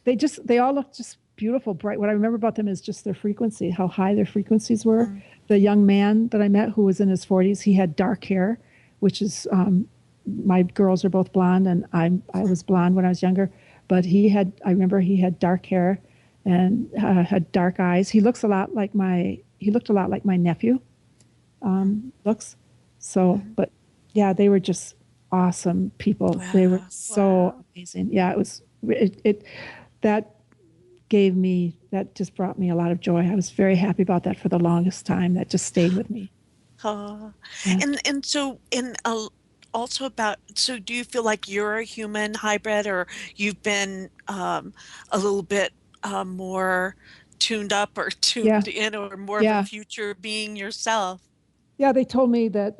they all looked just beautiful, bright. What I remember about them is just their frequency, how high their frequencies were. Mm. The young man that I met who was in his 40s, he had dark hair, which is, my girls are both blonde, and I was blonde when I was younger, but I remember he had dark hair and had dark eyes. He looked a lot like my nephew looks. So, but yeah, they were just awesome people. Wow. They were so amazing. Yeah, that just brought me a lot of joy. I was very happy about that for the longest time. That just stayed with me. Yeah. Also so do you feel like you're a human hybrid, or you've been a little bit more tuned up or tuned in, or more of a future being yourself? Yeah, they told me that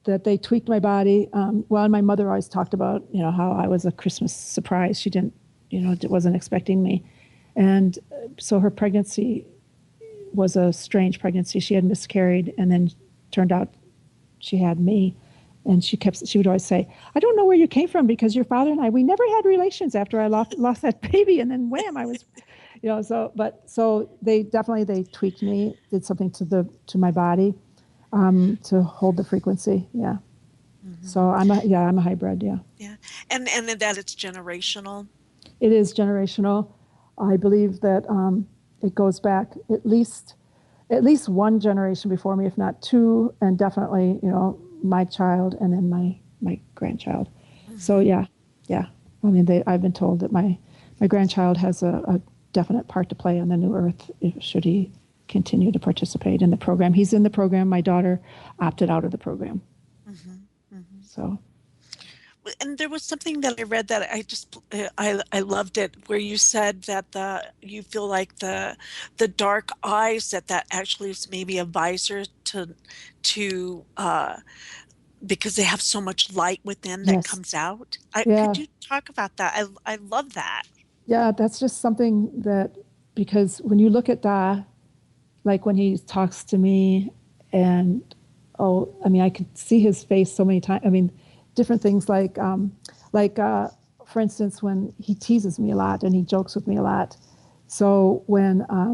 that they tweaked my body. And my mother always talked about, how I was a Christmas surprise. She didn't, wasn't expecting me. And so her pregnancy was a strange pregnancy. She had miscarried, and then turned out she had me. And she would always say, I don't know where you came from, because your father and I, we never had relations after I lost that baby. And then wham, I was, so they tweaked me, did something to my body, to hold the frequency. Yeah. Mm-hmm. So I'm a hybrid. Yeah. Yeah. And that it's generational. It is generational. I believe that it goes back at least one generation before me, if not two, and definitely, my child and then my grandchild. Mm-hmm. So yeah. I mean, I've been told that my grandchild has a definite part to play on the new earth should he continue to participate in the program. He's in the program. My daughter opted out of the program. Mm-hmm. Mm-hmm. So. And there was something that I read that I loved it, where you said that you feel like the dark eyes, that actually is maybe a visor to because they have so much light within that comes out. Could you talk about that? I love that. Yeah, that's just something that, because when you look at Da, like when he talks to me, and I could see his face so many times. I mean, different things like for instance, when he teases me a lot and he jokes with me a lot. So when I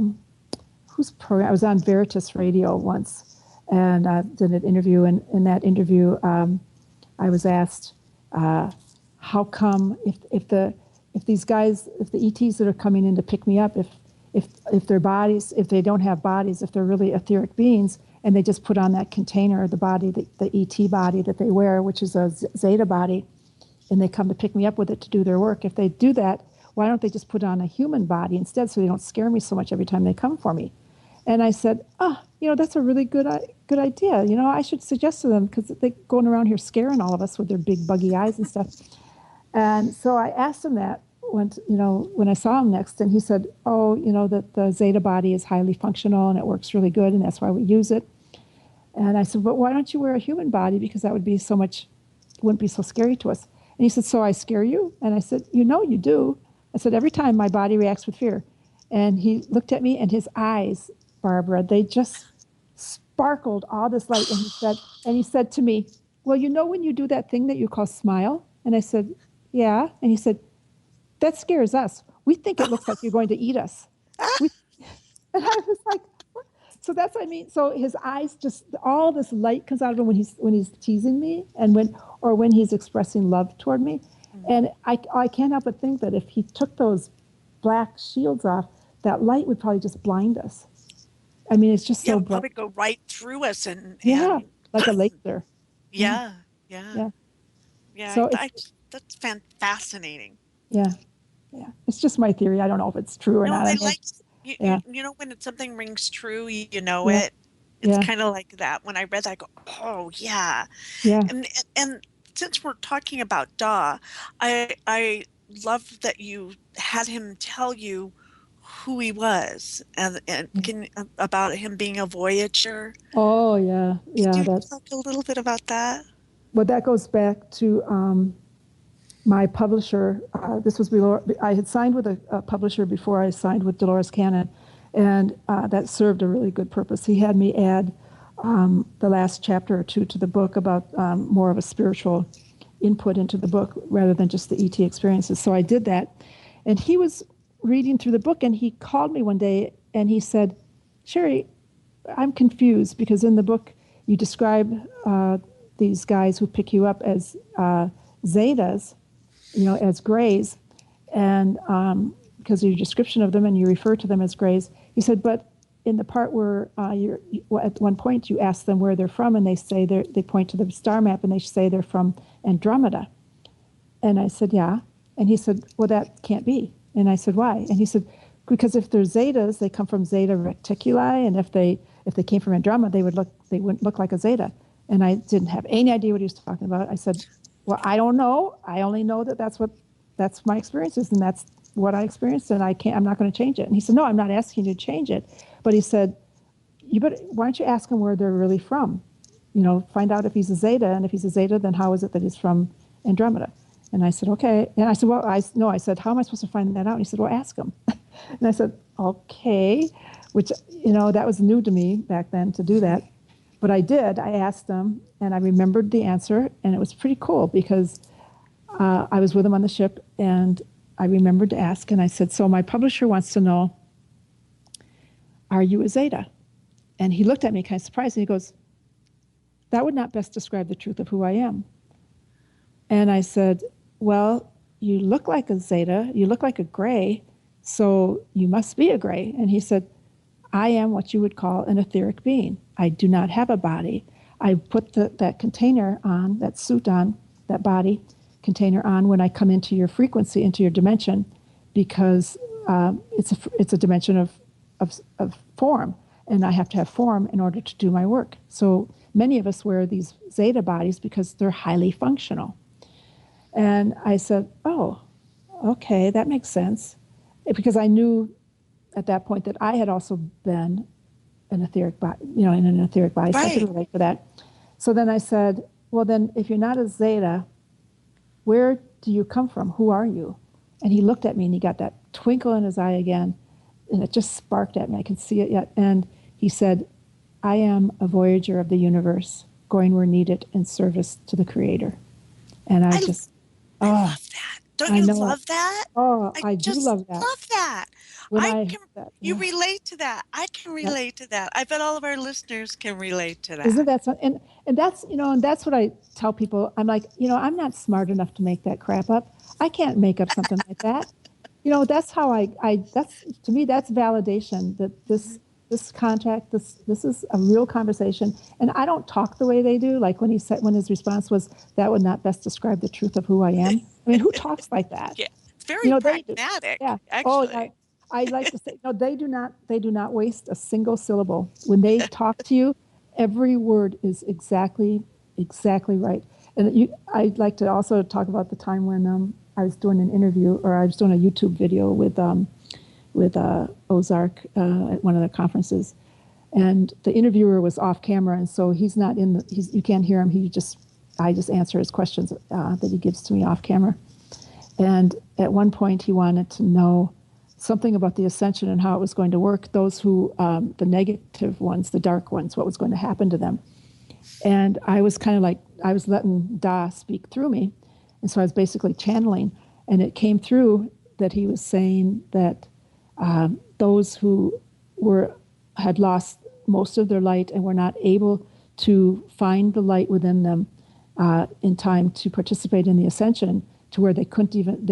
was on Veritas Radio once and did an interview, and in that interview I was asked how come if these guys, if the ETs that are coming in to pick me up, if their bodies, if they don't have bodies, if they're really etheric beings, and they just put on that container, the body, the ET body that they wear, which is a Zeta body, and they come to pick me up with it to do their work. If they do that, why don't they just put on a human body instead, so they don't scare me so much every time they come for me? And I said, that's a really good idea. I should suggest to them, because they're going around here scaring all of us with their big buggy eyes and stuff. And so I asked him that when I saw him next, and he said, that the Zeta body is highly functional and it works really good, and that's why we use it. And I said, but why don't you wear a human body? Because that would be wouldn't be so scary to us. And he said, so I scare you? And I said, you do. I said, every time my body reacts with fear. And he looked at me, and his eyes, Barbara, they just sparkled all this light. And he said to me, well, when you do that thing that you call smile? And I said, yeah. And he said, that scares us. We think it looks like you're going to eat us. And I was like, what? So that's what I mean. So his eyes, just all this light comes out of him when he's teasing me, and when he's expressing love toward me. Mm-hmm. And I can't help but think that if he took those black shields off, that light would probably just blind us. I mean, it's just so bright. Probably go right through us and like a laser. Yeah. So that's fascinating. Yeah. It's just my theory. I don't know if it's true or not. When something rings true, it. It's kind of like that. When I read that, I go, oh yeah. Yeah. And since we're talking about Da, I love that you had him tell you who he was and about him being a Voyager. Oh yeah. Could you talk a little bit about that? Well, that goes back to my publisher. This was before I had signed with a publisher before I signed with Dolores Cannon, and that served a really good purpose. He had me add the last chapter or two to the book about more of a spiritual input into the book rather than just the ET experiences. So I did that, and he was reading through the book, and he called me one day and he said, Sherry, I'm confused, because in the book you describe these guys who pick you up as Zetas, as grays, and because of your description of them, and you refer to them as grays. He said, but in the part where at one point you ask them where they're from, and they point to the star map and they say they're from Andromeda. And I said, yeah. And he said, well, that can't be. And I said, why? And he said, because if they're Zetas, they come from Zeta Reticuli, and if they came from Andromeda, they wouldn't look like a Zeta. And I didn't have any idea what he was talking about. I said, well, I don't know. I only know that's my experiences, and that's what I experienced, and I'm not going to change it. And he said, no, I'm not asking you to change it. But he said, why don't you ask him where they're really from? Find out if he's a Zeta, and if he's a Zeta, then how is it that he's from Andromeda? And I said, okay. And I said, well, I said, how am I supposed to find that out? And he said, well, ask him. And I said, okay, which, that was new to me back then to do that. But I did. I asked him, and I remembered the answer, and it was pretty cool because I was with him on the ship, and I remembered to ask, and I said, so my publisher wants to know, are you a Zeta? And he looked at me kind of surprised, and he goes, that would not best describe the truth of who I am. And I said, well, you look like a Zeta, you look like a gray, so you must be a gray. And he said, I am what you would call an etheric being. I do not have a body. I put that container on, that suit on, that body container on when I come into your frequency, into your dimension, because it's a dimension of form, and I have to have form in order to do my work. So many of us wear these Zeta bodies because they're highly functional. And I said, oh, okay, that makes sense. Because I knew at that point that I had also been an etheric body, in an etheric body, so I could relate to that. So then I said, well, then if you're not a Zeta, where do you come from? Who are you? And he looked at me, and he got that twinkle in his eye again, and it just sparked at me. I can see it yet. And he said, I am a voyager of the universe, going where needed in service to the Creator. And I love that. Don't you love that? Oh, I do love that. Love that. You relate to that. I can relate to that. I bet all of our listeners can relate to that. Isn't that so? And that's, and that's what I tell people. I'm like, I'm not smart enough to make that crap up. I can't make up something like that. That's how that's, to me, that's validation that this contract, this is a real conversation. And I don't talk the way they do. Like when his response was, that would not best describe the truth of who I am. I mean, who talks like that? Yeah, it's very pragmatic. Yeah. Actually. Oh, I like to say, no, they do not waste a single syllable. When they talk to you, every word is exactly right. And I'd like to also talk about the time when I was doing an interview, or I was doing a YouTube video with Ozark at one of the conferences, and the interviewer was off camera, and so he's not you can't hear him. I just answer his questions that he gives to me off camera. And at one point, he wanted to know something about the ascension and how it was going to work. Those who, the negative ones, the dark ones, what was going to happen to them. And I was kind of like, I was letting Da speak through me. And so I was basically channeling. And it came through that he was saying that those who had lost most of their light and were not able to find the light within them in time to participate in the ascension, to where they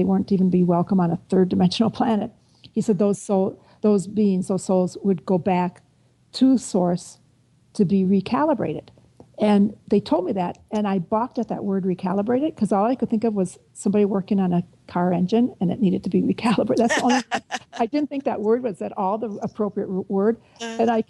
weren't even be welcome on a third dimensional planet. He said those souls would go back to Source to be recalibrated. And they told me that, and I balked at that word recalibrated, because all I could think of was somebody working on a car engine and it needed to be recalibrated. That's the only I didn't think that word was at all the appropriate word. And I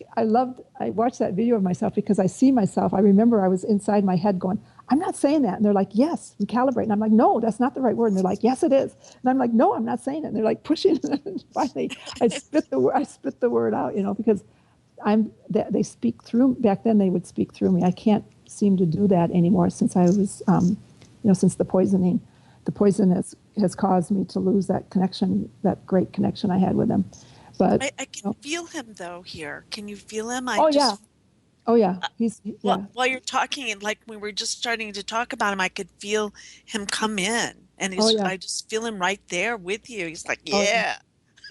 watched that video of myself because I see myself. I remember I was inside my head going, I'm not saying that. And they're like, yes, recalibrate. And I'm like, no, that's not the right word. And they're like, yes, it is. And I'm like, no, I'm not saying it. And they're like pushing. And finally, I spit the word out, because they speak through. Back then, they would speak through me. I can't seem to do that anymore since I was, since the poisoning. The poison has caused me to lose that connection, that great connection I had with them. But I can feel him though here. Can you feel him? Yeah. While you're talking, and like we were just starting to talk about him, I could feel him come in, and I just feel him right there with you. He's like, yeah.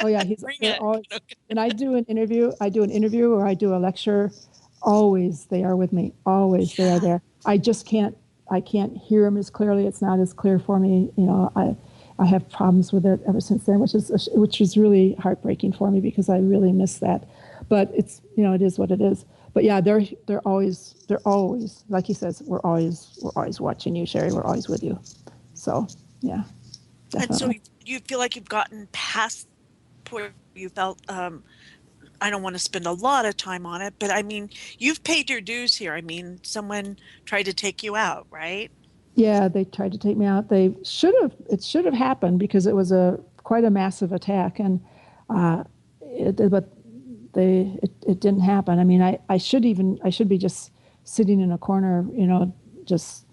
Oh yeah, and I do an interview, or I do a lecture. Always they are with me. Always they are there. I can't hear them as clearly. It's not as clear for me. I have problems with it ever since then, which is really heartbreaking for me because I really miss that. But it's it is what it is. But yeah, they're always like he says, we're always watching you, Sherry. We're always with you. So yeah. Definitely. And so you feel like you've gotten past where you felt I don't want to spend a lot of time on it, but I mean, you've paid your dues here. I mean, someone tried to take you out, right? Yeah, they tried to take me out. It should have happened because it was quite a massive attack, and it didn't happen. I mean, I should be just sitting in a corner, just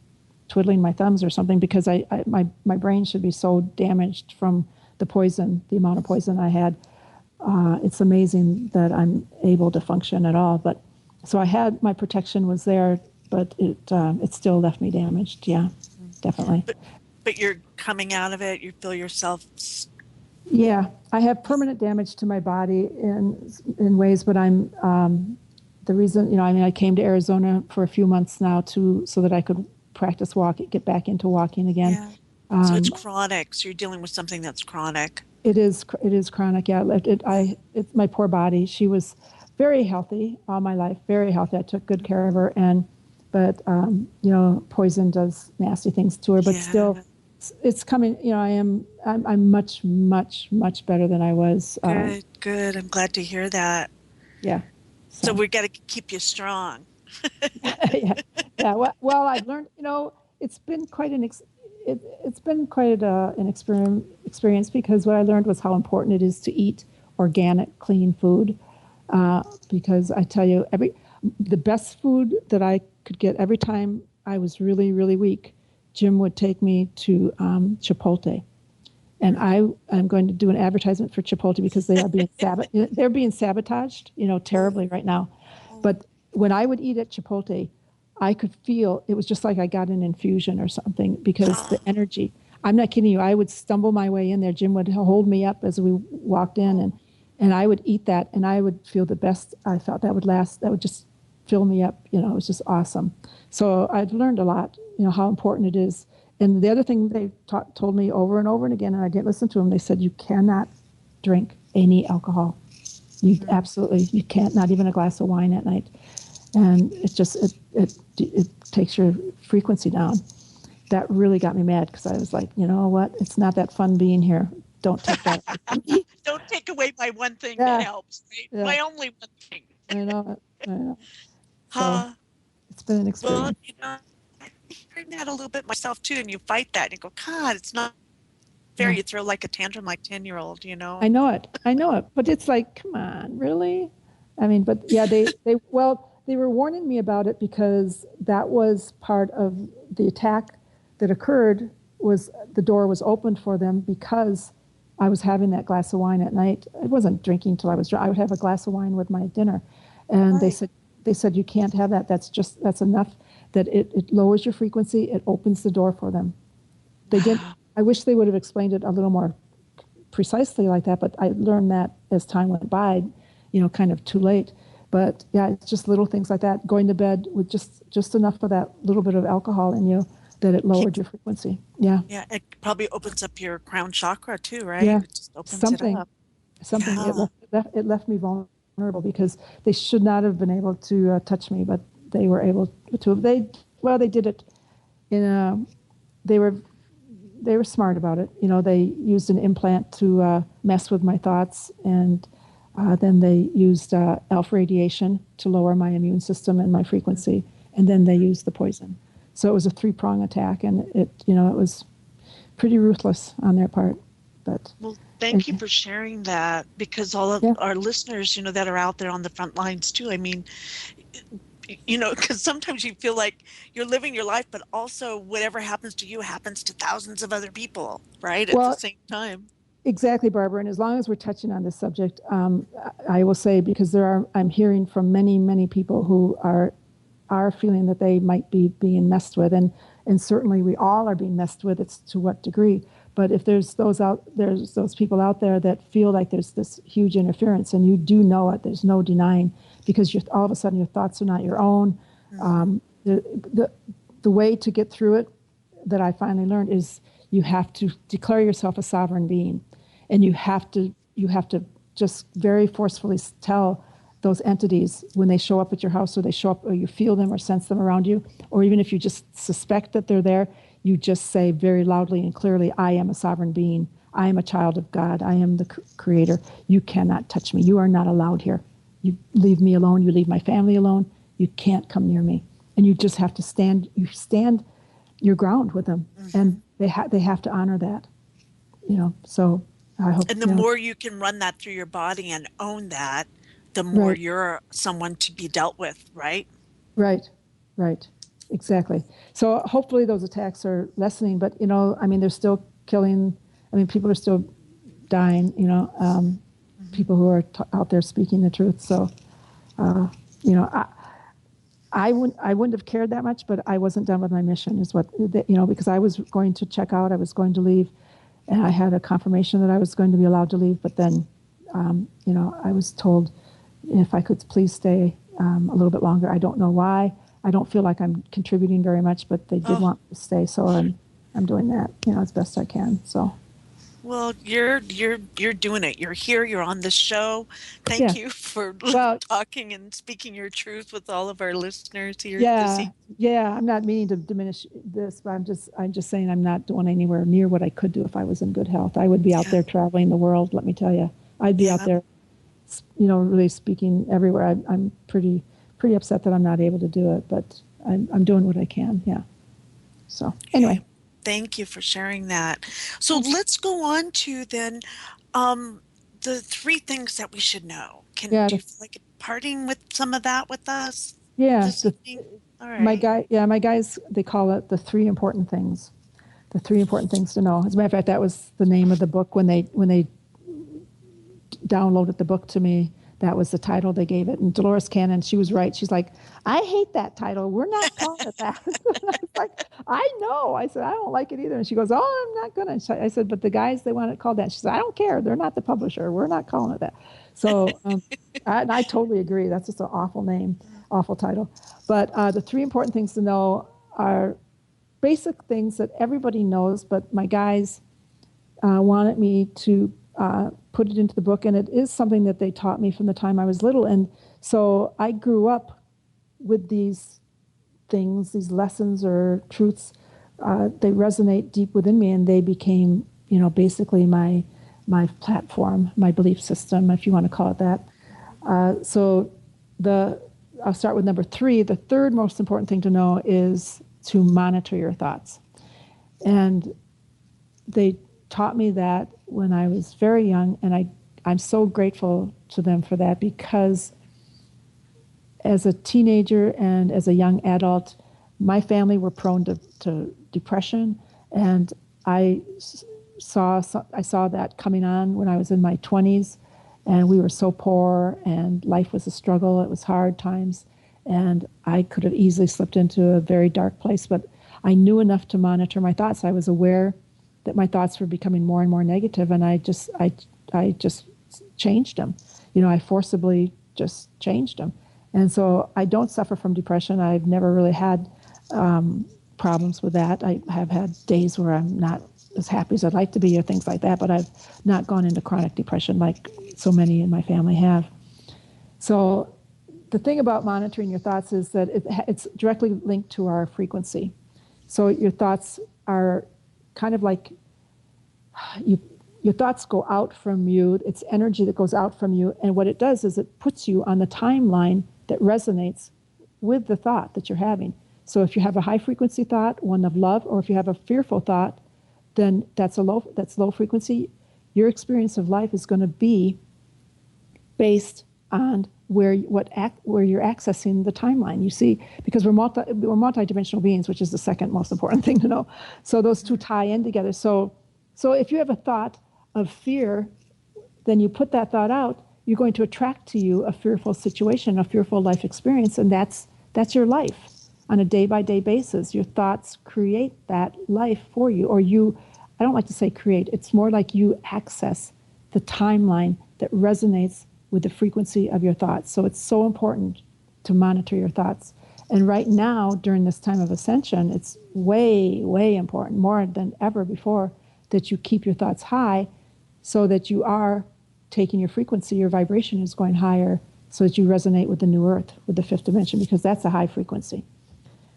twiddling my thumbs or something, because my brain should be so damaged from the poison, the amount of poison I had. It's amazing that I'm able to function at all, but So I had, my protection was there, but it still left me damaged. Yeah, definitely. But you're coming out of it. You feel yourself. Yeah, I have permanent damage to my body in ways, but I'm the reason, I came to Arizona for a few months now so that I could practice walking, get back into walking again. Yeah. So it's chronic. So you're dealing with something that's chronic. It is chronic. Yeah, it's my poor body. She was very healthy all my life, very healthy. I took good care of her, but poison does nasty things to her. But still, it's coming. I'm much, much, much better than I was. Good. I'm glad to hear that. Yeah. So we got to keep you strong. Yeah. Well, I've learned. It's been quite an experience because what I learned was how important it is to eat organic, clean food. Because I tell you, the best food that I could get every time I was really, really weak, Jim would take me to Chipotle. And I'm going to do an advertisement for Chipotle because they are being sabotaged, terribly right now. But when I would eat at Chipotle, I could feel it was just like I got an infusion or something because the energy. I'm not kidding you. I would stumble my way in there. Jim would hold me up as we walked in, and I would eat that, and I would feel the best. I felt that would last. That would just fill me up. It was just awesome. So I've learned a lot. How important it is. And the other thing they told me over and over and again, and I didn't listen to them. They said you cannot drink any alcohol. You can't. Not even a glass of wine at night. And it just it takes your frequency down. That really got me mad because I was like, you know what? It's not that fun being here. Don't take that. Don't take away my one thing that helps. Right? Yeah. My only one thing. I know. So it's been an experience. Well, I heard that a little bit myself too, and you fight that and you go, God, it's not fair. Yeah. You throw like a tantrum like 10-year-old, I know it. But it's like, come on, really? I mean, but yeah, they were warning me about it because that was part of the attack that occurred. Was the door was opened for them because I was having that glass of wine at night. I wasn't drinking till I was drunk. I would have a glass of wine with my dinner, and they said you can't have that. That's enough. That it lowers your frequency. It opens the door for them. They did. I wish they would have explained it a little more precisely like that, but I learned that as time went by, kind of too late. But yeah, it's just little things like that. Going to bed with just enough of that little bit of alcohol in you that it lowered your frequency. Yeah. Yeah, it probably opens up your crown chakra too, right? Yeah. It just opens it up. Something. Yeah. It left me vulnerable because they should not have been able to touch me, but they were able to. They did it they were smart about it. They used an implant to mess with my thoughts, and then they used alpha radiation to lower my immune system and my frequency, and then they used the poison. So it was a 3-prong attack, and it was pretty ruthless on their part. But well, thank you for sharing that, because all of our listeners, that are out there on the front lines too. I mean, because sometimes you feel like you're living your life, but also whatever happens to you happens to thousands of other people, right? At the same time. Exactly, Barbara. And as long as we're touching on this subject, I will say, because I'm hearing from many, many people who are feeling that they might be being messed with, and certainly we all are being messed with. It's to what degree? But if there's those people out there that feel like there's this huge interference, and you do know it, there's no denying, because all of a sudden your thoughts are not your own. The way to get through it, that I finally learned, is you have to declare yourself a sovereign being, and you have to just very forcefully tell those entities when they show up at your house, or they show up, or you feel them or sense them around you, or even if you just suspect that they're there, you just say very loudly and clearly, I am a sovereign being. I am a child of God. I am the creator. You cannot touch me. You are not allowed here. You leave me alone. You leave my family alone. You can't come near me. And you just have to stand your ground with them. Mm-hmm. And they have to honor that, so I hope. And the more you can run that through your body and own that, the more you're someone to be dealt with, right? Right. Exactly. So hopefully those attacks are lessening, but, they're still killing. People are still dying, people who are out there speaking the truth. So, I wouldn't have cared that much, but I wasn't done with my mission, is what, because I was going to check out, I was going to leave, and I had a confirmation that I was going to be allowed to leave. But then, I was told if I could please stay a little bit longer. I don't know why. I don't feel like I'm contributing very much, but they did want me to stay, so I'm doing that, as best I can. So. Well, you're doing it. You're here. You're on the show. Thank you for talking and speaking your truth with all of our listeners here this evening. Yeah. I'm not meaning to diminish this, but I'm just saying I'm not doing anywhere near what I could do if I was in good health. I would be out there traveling the world. Let me tell you, I'd be out there, really speaking everywhere. I'm pretty upset that I'm not able to do it, but I'm doing what I can. Yeah. So anyway. Thank you for sharing that. So let's go on to then the 3 things that we should know. Do you feel like parting with some of that with us? Yeah. All right. My guys, they call it the 3 important things. The 3 important things to know. As a matter of fact, that was the name of the book when they downloaded the book to me. That was the title they gave it. And Dolores Cannon, she was right. She's like, I hate that title. We're not calling it that. I was like, I know. I said, I don't like it either. And she goes, oh, I'm not going to. I said, but the guys, they want it called that. She said, I don't care. They're not the publisher. We're not calling it that. So I totally agree. That's just an awful name, awful title. But the 3 important things to know are basic things that everybody knows, but my guys wanted me to put it into the book, and it is something that they taught me from the time I was little. And so I grew up with these things, these lessons or truths. They resonate deep within me, and they became, basically my platform, my belief system, if you want to call it that. So I'll start with number 3. The 3rd most important thing to know is to monitor your thoughts. And they taught me that when I was very young, and I'm so grateful to them for that, because as a teenager and as a young adult, my family were prone to depression, and I saw that coming on when I was in my 20s, and we were so poor, and life was a struggle. It was hard times, and I could have easily slipped into a very dark place, but I knew enough to monitor my thoughts. I was aware that my thoughts were becoming more and more negative, and I just changed them. I forcibly just changed them. And so I don't suffer from depression. I've never really had problems with that. I have had days where I'm not as happy as I'd like to be or things like that, but I've not gone into chronic depression like so many in my family have. So the thing about monitoring your thoughts is that it's directly linked to our frequency. So your thoughts are kind of like your thoughts go out from you. It's energy that goes out from you. And what it does is it puts you on the timeline that resonates with the thought that you're having. So if you have a high frequency thought, one of love, or if you have a fearful thought, then that's low frequency. Your experience of life is going to be based on where you're accessing the timeline. You see, because we're multidimensional beings, which is the 2nd most important thing to know. So those 2 tie in together. So if you have a thought of fear, then you put that thought out, you're going to attract to you a fearful situation, a fearful life experience, and that's your life on a day-by-day basis. Your thoughts create that life for you, or I don't like to say create, it's more like you access the timeline that resonates with the frequency of your thoughts. So it's so important to monitor your thoughts. And right now, during this time of ascension, it's way, way important, more than ever before, that you keep your thoughts high so that you are taking your frequency, your vibration is going higher, so that you resonate with the new earth, with the 5th dimension, because that's a high frequency.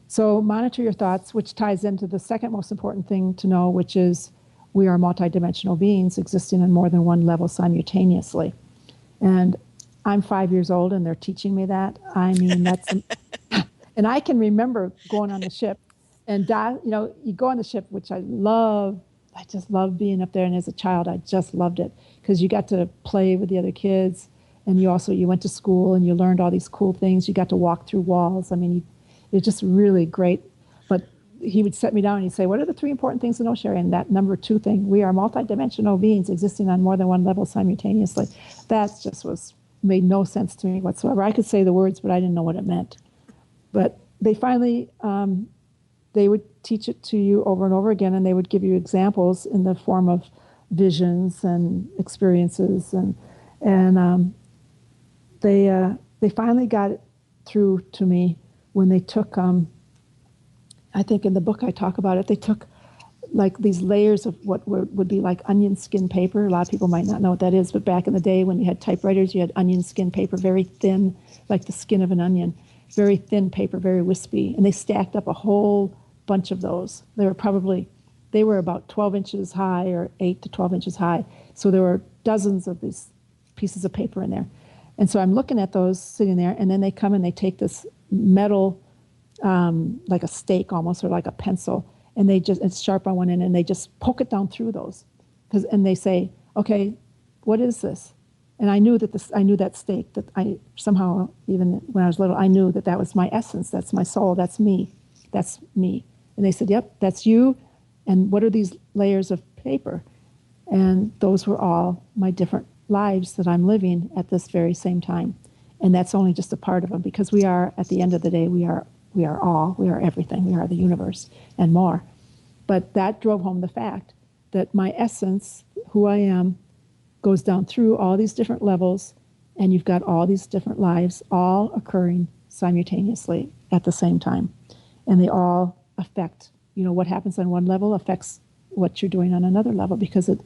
So monitor your thoughts, which ties into the 2nd most important thing to know, which is we are multidimensional beings existing on more than one level simultaneously. And I'm 5 years old, and they're teaching me that. I mean, and I can remember going on the ship, and you go on the ship, which I love. I just love being up there. And as a child, I just loved it because you got to play with the other kids, and you went to school and you learned all these cool things. You got to walk through walls. I mean, it's just really great. But he would set me down and he'd say, what are the 3 important things to know, Sherry? And that number 2 thing, we are multidimensional beings existing on more than one level simultaneously. That just made no sense to me whatsoever. I could say the words, but I didn't know what it meant. But they finally, they would teach it to you over and over again, and they would give you examples in the form of visions and experiences, and they finally got it through to me when they took, I think in the book I talk about it, they took like these layers of what would be like onion skin paper. A lot of people might not know what that is, but back in the day when you had typewriters, you had onion skin paper, very thin, like the skin of an onion, very thin paper, very wispy, and they stacked up a whole bunch of those. They were about 12 inches high, or 8 to 12 inches high. So there were dozens of these pieces of paper in there. And so I'm looking at those sitting there, and then they come and they take this metal, like a stake almost, or like a pencil, and it's sharp on one end, and they just poke it down through those. And they say, okay, what is this? And I knew that stake, that I somehow, even when I was little, I knew that was my essence, that's my soul, that's me. And they said, yep, that's you. And what are these layers of paper? And those were all my different lives that I'm living at this very same time. And that's only just a part of them, because we are, at the end of the day, we are everything. We are the universe and more. But that drove home the fact that my essence, who I am, goes down through all these different levels, and you've got all these different lives all occurring simultaneously at the same time. And they all affect, what happens on one level affects what you're doing on another level, because it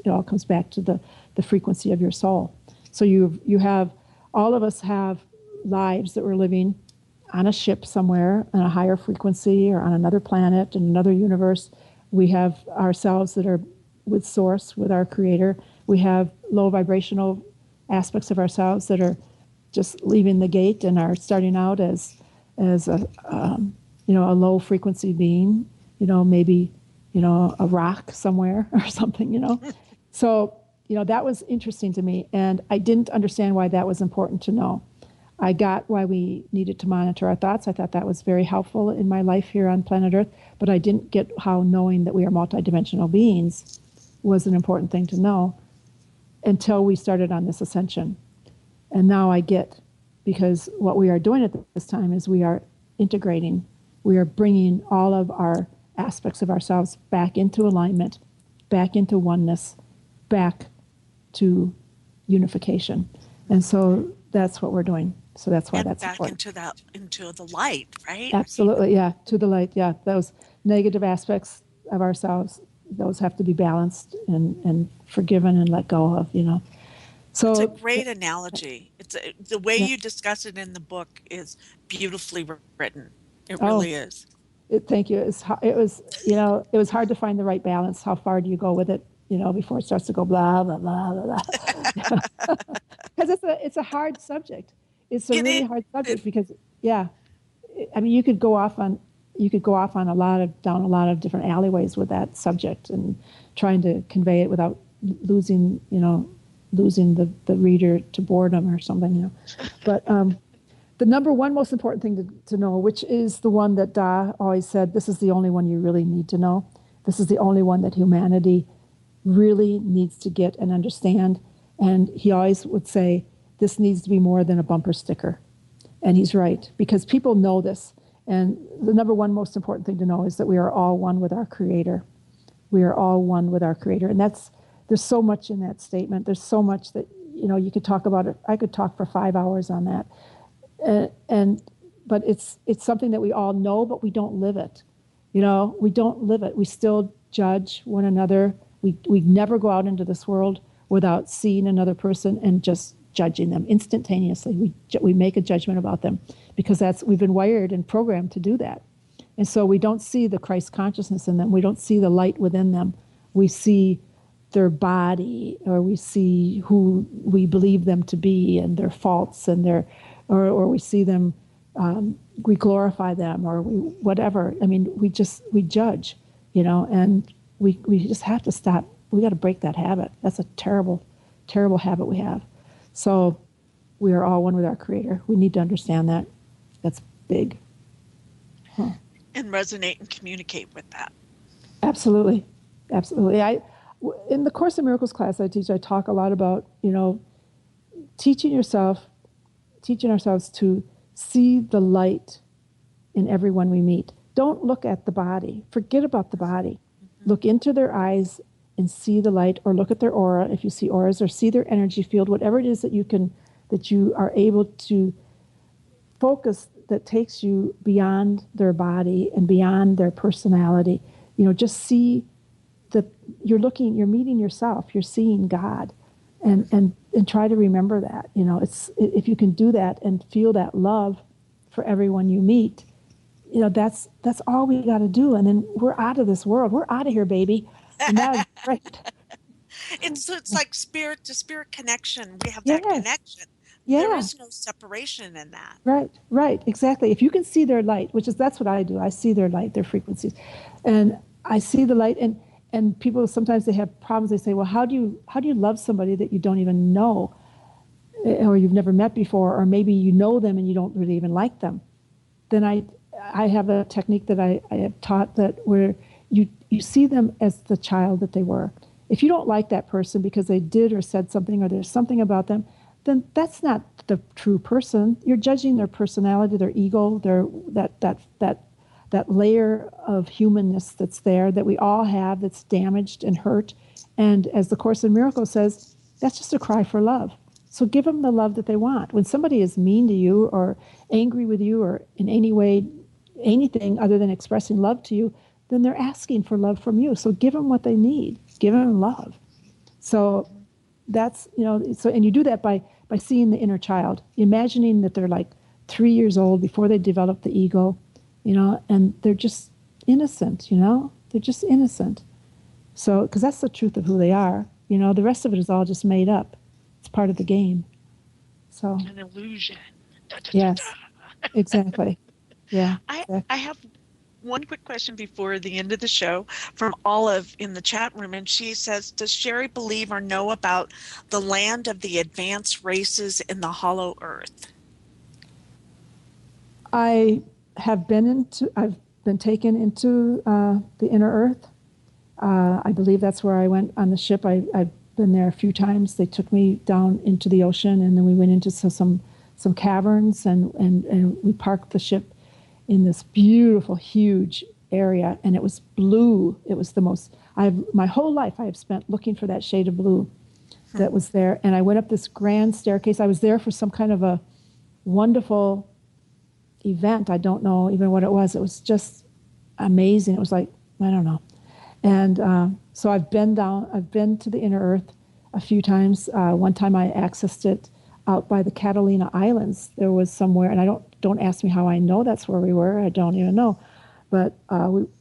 all comes back to the frequency of your soul. So all of us have lives that we're living on a ship somewhere on a higher frequency, or on another planet, in another universe. We have ourselves that are with Source, with our Creator. We have low vibrational aspects of ourselves that are just leaving the gate and are starting out as a low frequency being, maybe, a rock somewhere or something, So, that was interesting to me, and I didn't understand why that was important to know. I got why we needed to monitor our thoughts. I thought that was very helpful in my life here on planet Earth, but I didn't get how knowing that we are multidimensional beings was an important thing to know until we started on this ascension. And now I get, because what we are doing at this time is we are integrating, we are bringing all of our aspects of ourselves back into alignment, back into oneness, back to unification. And so that's what we're doing. So that's why that's back important. into the light, right? Absolutely, yeah, to the light, yeah. Those negative aspects of ourselves, those have to be balanced and forgiven and let go of, So it's a great analogy. The way you discuss it in the book is beautifully written. It really is. Thank you. It was hard to find the right balance. How far do you go with it, before it starts to go blah, blah, blah, blah, blah. Because it's a hard subject. It's a really hard subject because, you could go off on down a lot of different alleyways with that subject and trying to convey it without losing the reader to boredom or something, But the number one most important thing to know, which is the one that Da always said, this is the only one you really need to know. This is the only one that humanity really needs to get and understand. And he always would say, this needs to be more than a bumper sticker. And he's right, because people know this. And the number one most important thing to know is that we are all one with our Creator. We are all one with our Creator. And there's so much in that statement. There's so much that, you could talk about it. I could talk for 5 hours on that. But it's something that we all know, but we don't live it. We don't live it. We still judge one another. We never go out into this world without seeing another person and just judging them instantaneously. We make a judgment about them because we've been wired and programmed to do that. And so we don't see the Christ consciousness in them. We don't see the light within them. We see their body, or we see who we believe them to be and their faults and or we see them, we glorify them, or whatever. We judge, and we just have to stop. We got to break that habit. That's a terrible, terrible habit we have. So we are all one with our Creator. We need to understand that. That's big. And resonate and communicate with that. Absolutely. Absolutely. In the Course in Miracles class I teach, I talk a lot about, teaching ourselves to see the light in everyone we meet. Don't look at the body. Forget about the body. Look into their eyes and see the light, or look at their aura if you see auras, or see their energy field, whatever it is that you are able to focus that takes you beyond their body and beyond their personality. Just see that you're meeting yourself, you're seeing God, and try to remember that. If you can do that and feel that love for everyone you meet, that's all we got to do. And then we're out of this world. We're out of here, baby. And that's great. It's like spirit to spirit connection. We have Yes. that connection. Yeah. There is no separation in that. Right, exactly. If you can see their light, that's what I do. I see their light, their frequencies, and I see the light. And people sometimes they have problems. They say, "Well, how do you love somebody that you don't even know, or you've never met before, or maybe you know them and you don't really even like them?" Then I have a technique that I have taught that where you see them as the child that they were. If you don't like that person because they did or said something, or there's something about them, then that's not the true person. You're judging their personality, their ego, their that layer of humanness that's there that we all have, that's damaged and hurt. And as the Course in Miracles says, that's just a cry for love. So give them the love that they want. When somebody is mean to you or angry with you or in any way, anything other than expressing love to you, then they're asking for love from you. So give them what they need. Give them love. So that's, and you do that by seeing the inner child, imagining that they're like 3 years old before they develop the ego, and they're just innocent, they're just innocent. So, because that's the truth of who they are, the rest of it is all just made up. It's part of the game. So an illusion. Yes, exactly. Yeah. I have one quick question before the end of the show from Olive in the chat room, and she says, does Sherry believe or know about the land of the advanced races in the hollow earth? I've been taken into the inner earth. I believe that's where I went on the ship. I've been there a few times. They took me down into the ocean, and then we went into some caverns, and we parked the ship in this beautiful, huge area, and it was blue. It was the most, my whole life I have spent looking for that shade of blue that was there. And I went up this grand staircase. I was there for some kind of a wonderful event. I don't know even what it was. It was just amazing. It was like, I don't know. And so I've been to the inner earth a few times. One time I accessed it out by the Catalina Islands. There was somewhere, and don't ask me how I know that's where we were. I don't even know. But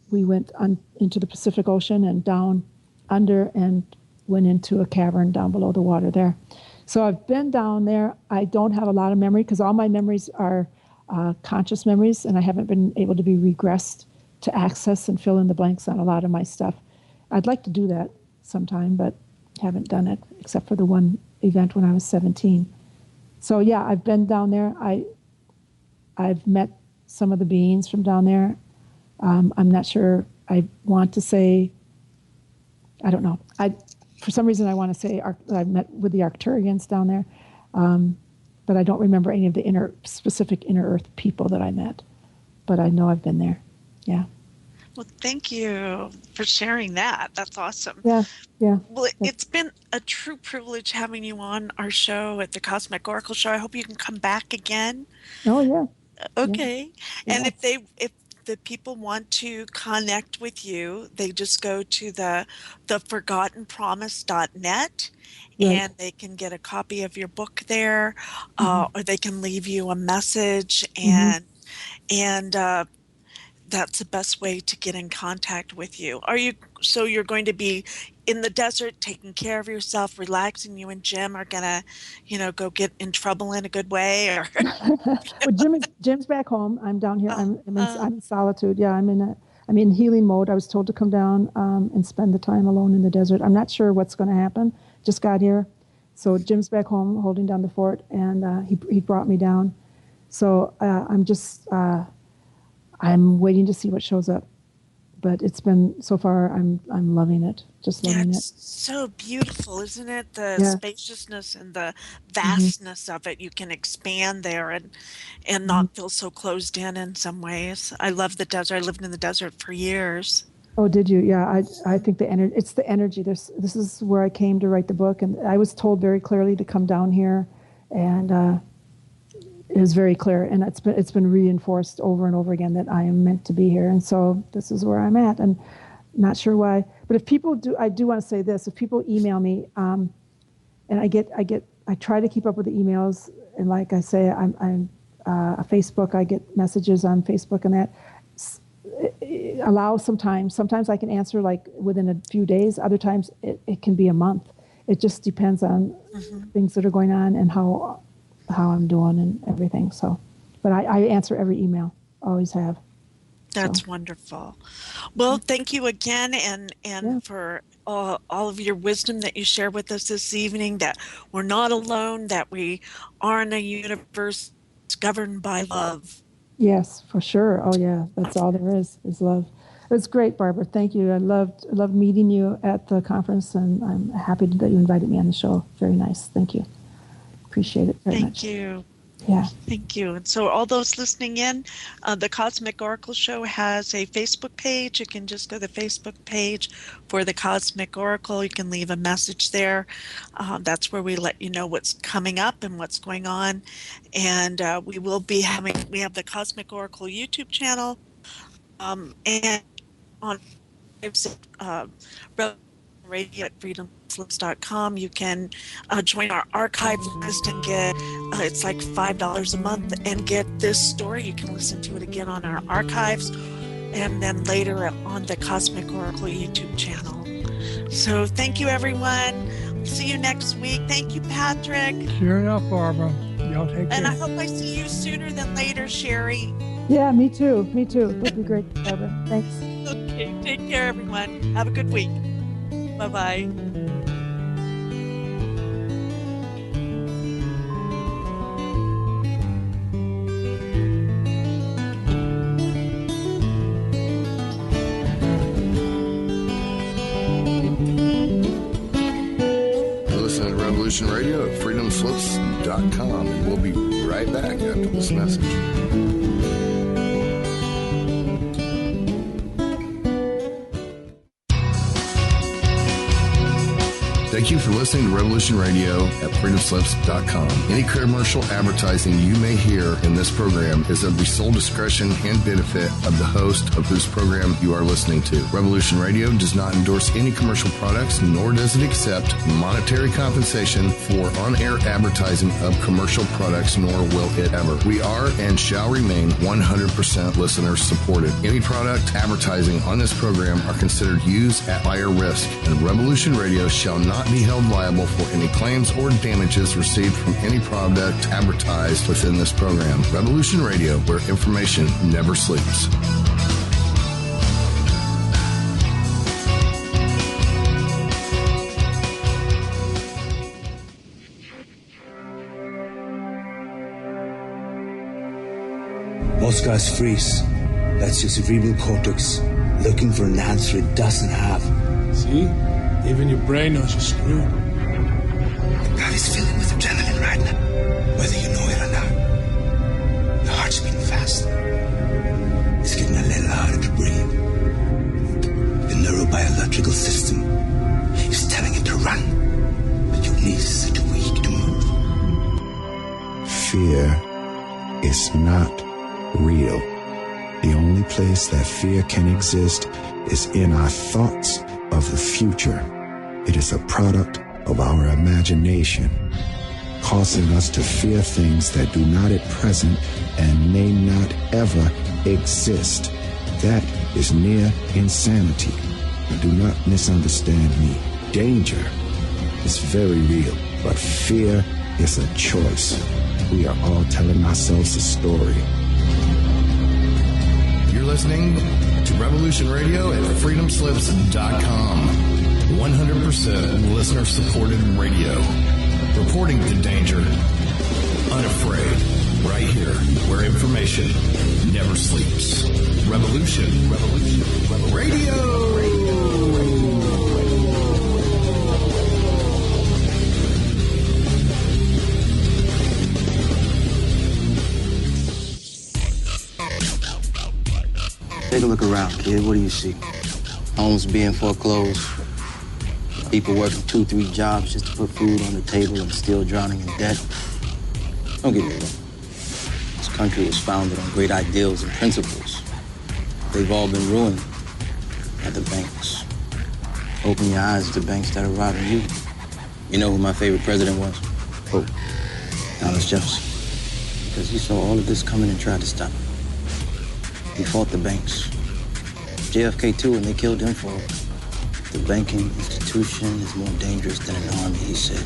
we went into the Pacific Ocean and down under and went into a cavern down below the water there. So I've been down there. I don't have a lot of memory because all my memories are conscious memories, and I haven't been able to be regressed to access and fill in the blanks on a lot of my stuff. I'd like to do that sometime, but haven't done it except for the one event when I was 17. So yeah, I've been down there. I've met some of the beings from down there. I'm not sure. I want to say, I don't know. For some reason, I want to say I've met with the Arcturians down there, but I don't remember any of the specific inner Earth people that I met. But I know I've been there. Yeah. Well, thank you for sharing that. That's awesome. Yeah. Well, it's been a true privilege having you on our show at the Cosmic Oracle Show. I hope you can come back again. Oh, yeah. Okay. Yeah. And if the people want to connect with you, they just go to the forgottenpromise.net, and they can get a copy of your book there, or they can leave you a message, and that's the best way to get in contact with you. So you're going to be in the desert, taking care of yourself, relaxing. You and Jim are gonna, go get in trouble in a good way, or well, Jim's back home. I'm down here. I'm in solitude. Yeah, I'm in healing mode. I was told to come down and spend the time alone in the desert. I'm not sure what's going to happen. Just got here, so Jim's back home holding down the fort, and he brought me down. So I'm waiting to see what shows up. but it's been so far. I'm loving it. Just loving It's so beautiful, isn't it? The Yeah. spaciousness and the vastness of it. You can expand there and not feel so closed in some ways. I love the desert. I lived in the desert for years. Oh, did you? Yeah, I think the energy. It's the energy. This is where I came to write the book, and I was told very clearly to come down here, and it was very clear, and it's been reinforced over and over again that I am meant to be here, and so this is where I'm at, and not sure why. But if people do, I do want to say this: if people email me, and I try to keep up with the emails, and like I say, I'm Facebook. I get messages on Facebook and that. Allow sometimes I can answer like within a few days. Other times it can be a month. It just depends on things that are going on and how I'm doing and everything. So, but I answer every email. Always have. That's wonderful. Well, thank you again, and for all of your wisdom that you share with us this evening, that we're not alone, that we are in a universe governed by love. Yes, for sure. Oh yeah, that's all there is love. It was great, Barbara. Thank you. I loved meeting you at the conference, and I'm happy that you invited me on the show. Very nice. Thank you. Appreciate it very much. Thank you. Yeah. Thank you. And so all those listening in, the Cosmic Oracle Show has a Facebook page. You can just go to the Facebook page for the Cosmic Oracle. You can leave a message there. That's where we let you know what's coming up and what's going on. And we have the Cosmic Oracle YouTube channel. And on radio at freedomslips.com. You can join our archive list and get, it's like $5 a month, and get this story. You can listen to it again on our archives and then later on the Cosmic Oracle YouTube channel. So thank you, everyone. See you next week. Thank you, Patrick. Sure enough, Barbara. Y'all take care. And I hope I see you sooner than later, Sherry. Yeah, me too. Me too. That'd be great, Barbara. Thanks. Okay, take care, everyone. Have a good week. Bye-bye. Listen to Revolution Radio at freedomslips.com, and we'll be right back after this message. Thank you for listening to Revolution Radio at freedomslips.com. Any commercial advertising you may hear in this program is of the sole discretion and benefit of the host of whose program you are listening to. Revolution Radio does not endorse any commercial products, nor does it accept monetary compensation for on-air advertising of commercial products, nor will it ever. We are and shall remain 100% listener supported. Any product advertising on this program are considered used at higher risk, and Revolution Radio shall not be held liable for any claims or damages received from any product advertised within this program. Revolution Radio, where information never sleeps. Most guys freeze. That's your cerebral cortex looking for an answer it doesn't have. See? Even your brain knows you're screwed. The body's filling with adrenaline right now, whether you know it or not. Your heart's beating fast. It's getting a little harder to breathe. The neurobiological system is telling it to run, but your knees are too weak to move. Fear is not real. The only place that fear can exist is in our thoughts of the future. It is a product of our imagination, causing us to fear things that do not at present and may not ever exist. That is near insanity. Do not misunderstand me. Danger is very real, but fear is a choice. We are all telling ourselves a story. You're listening to Revolution Radio at freedomslips.com. 100% listener-supported radio. Reporting to danger. Unafraid. Right here, where where information never sleeps. Revolution Radio. Take a look around, kid. What do you see? Homes being foreclosed. People working 2-3 jobs just to put food on the table and still drowning in debt. Don't get me wrong. This country was founded on great ideals and principles. They've all been ruined by the banks. Open your eyes to the banks that are robbing you. You know who my favorite president was? Oh, Thomas Jefferson. Because he saw all of this coming and tried to stop it. He fought the banks. JFK too, and they killed him for it. The banking institution is more dangerous than an army, he said.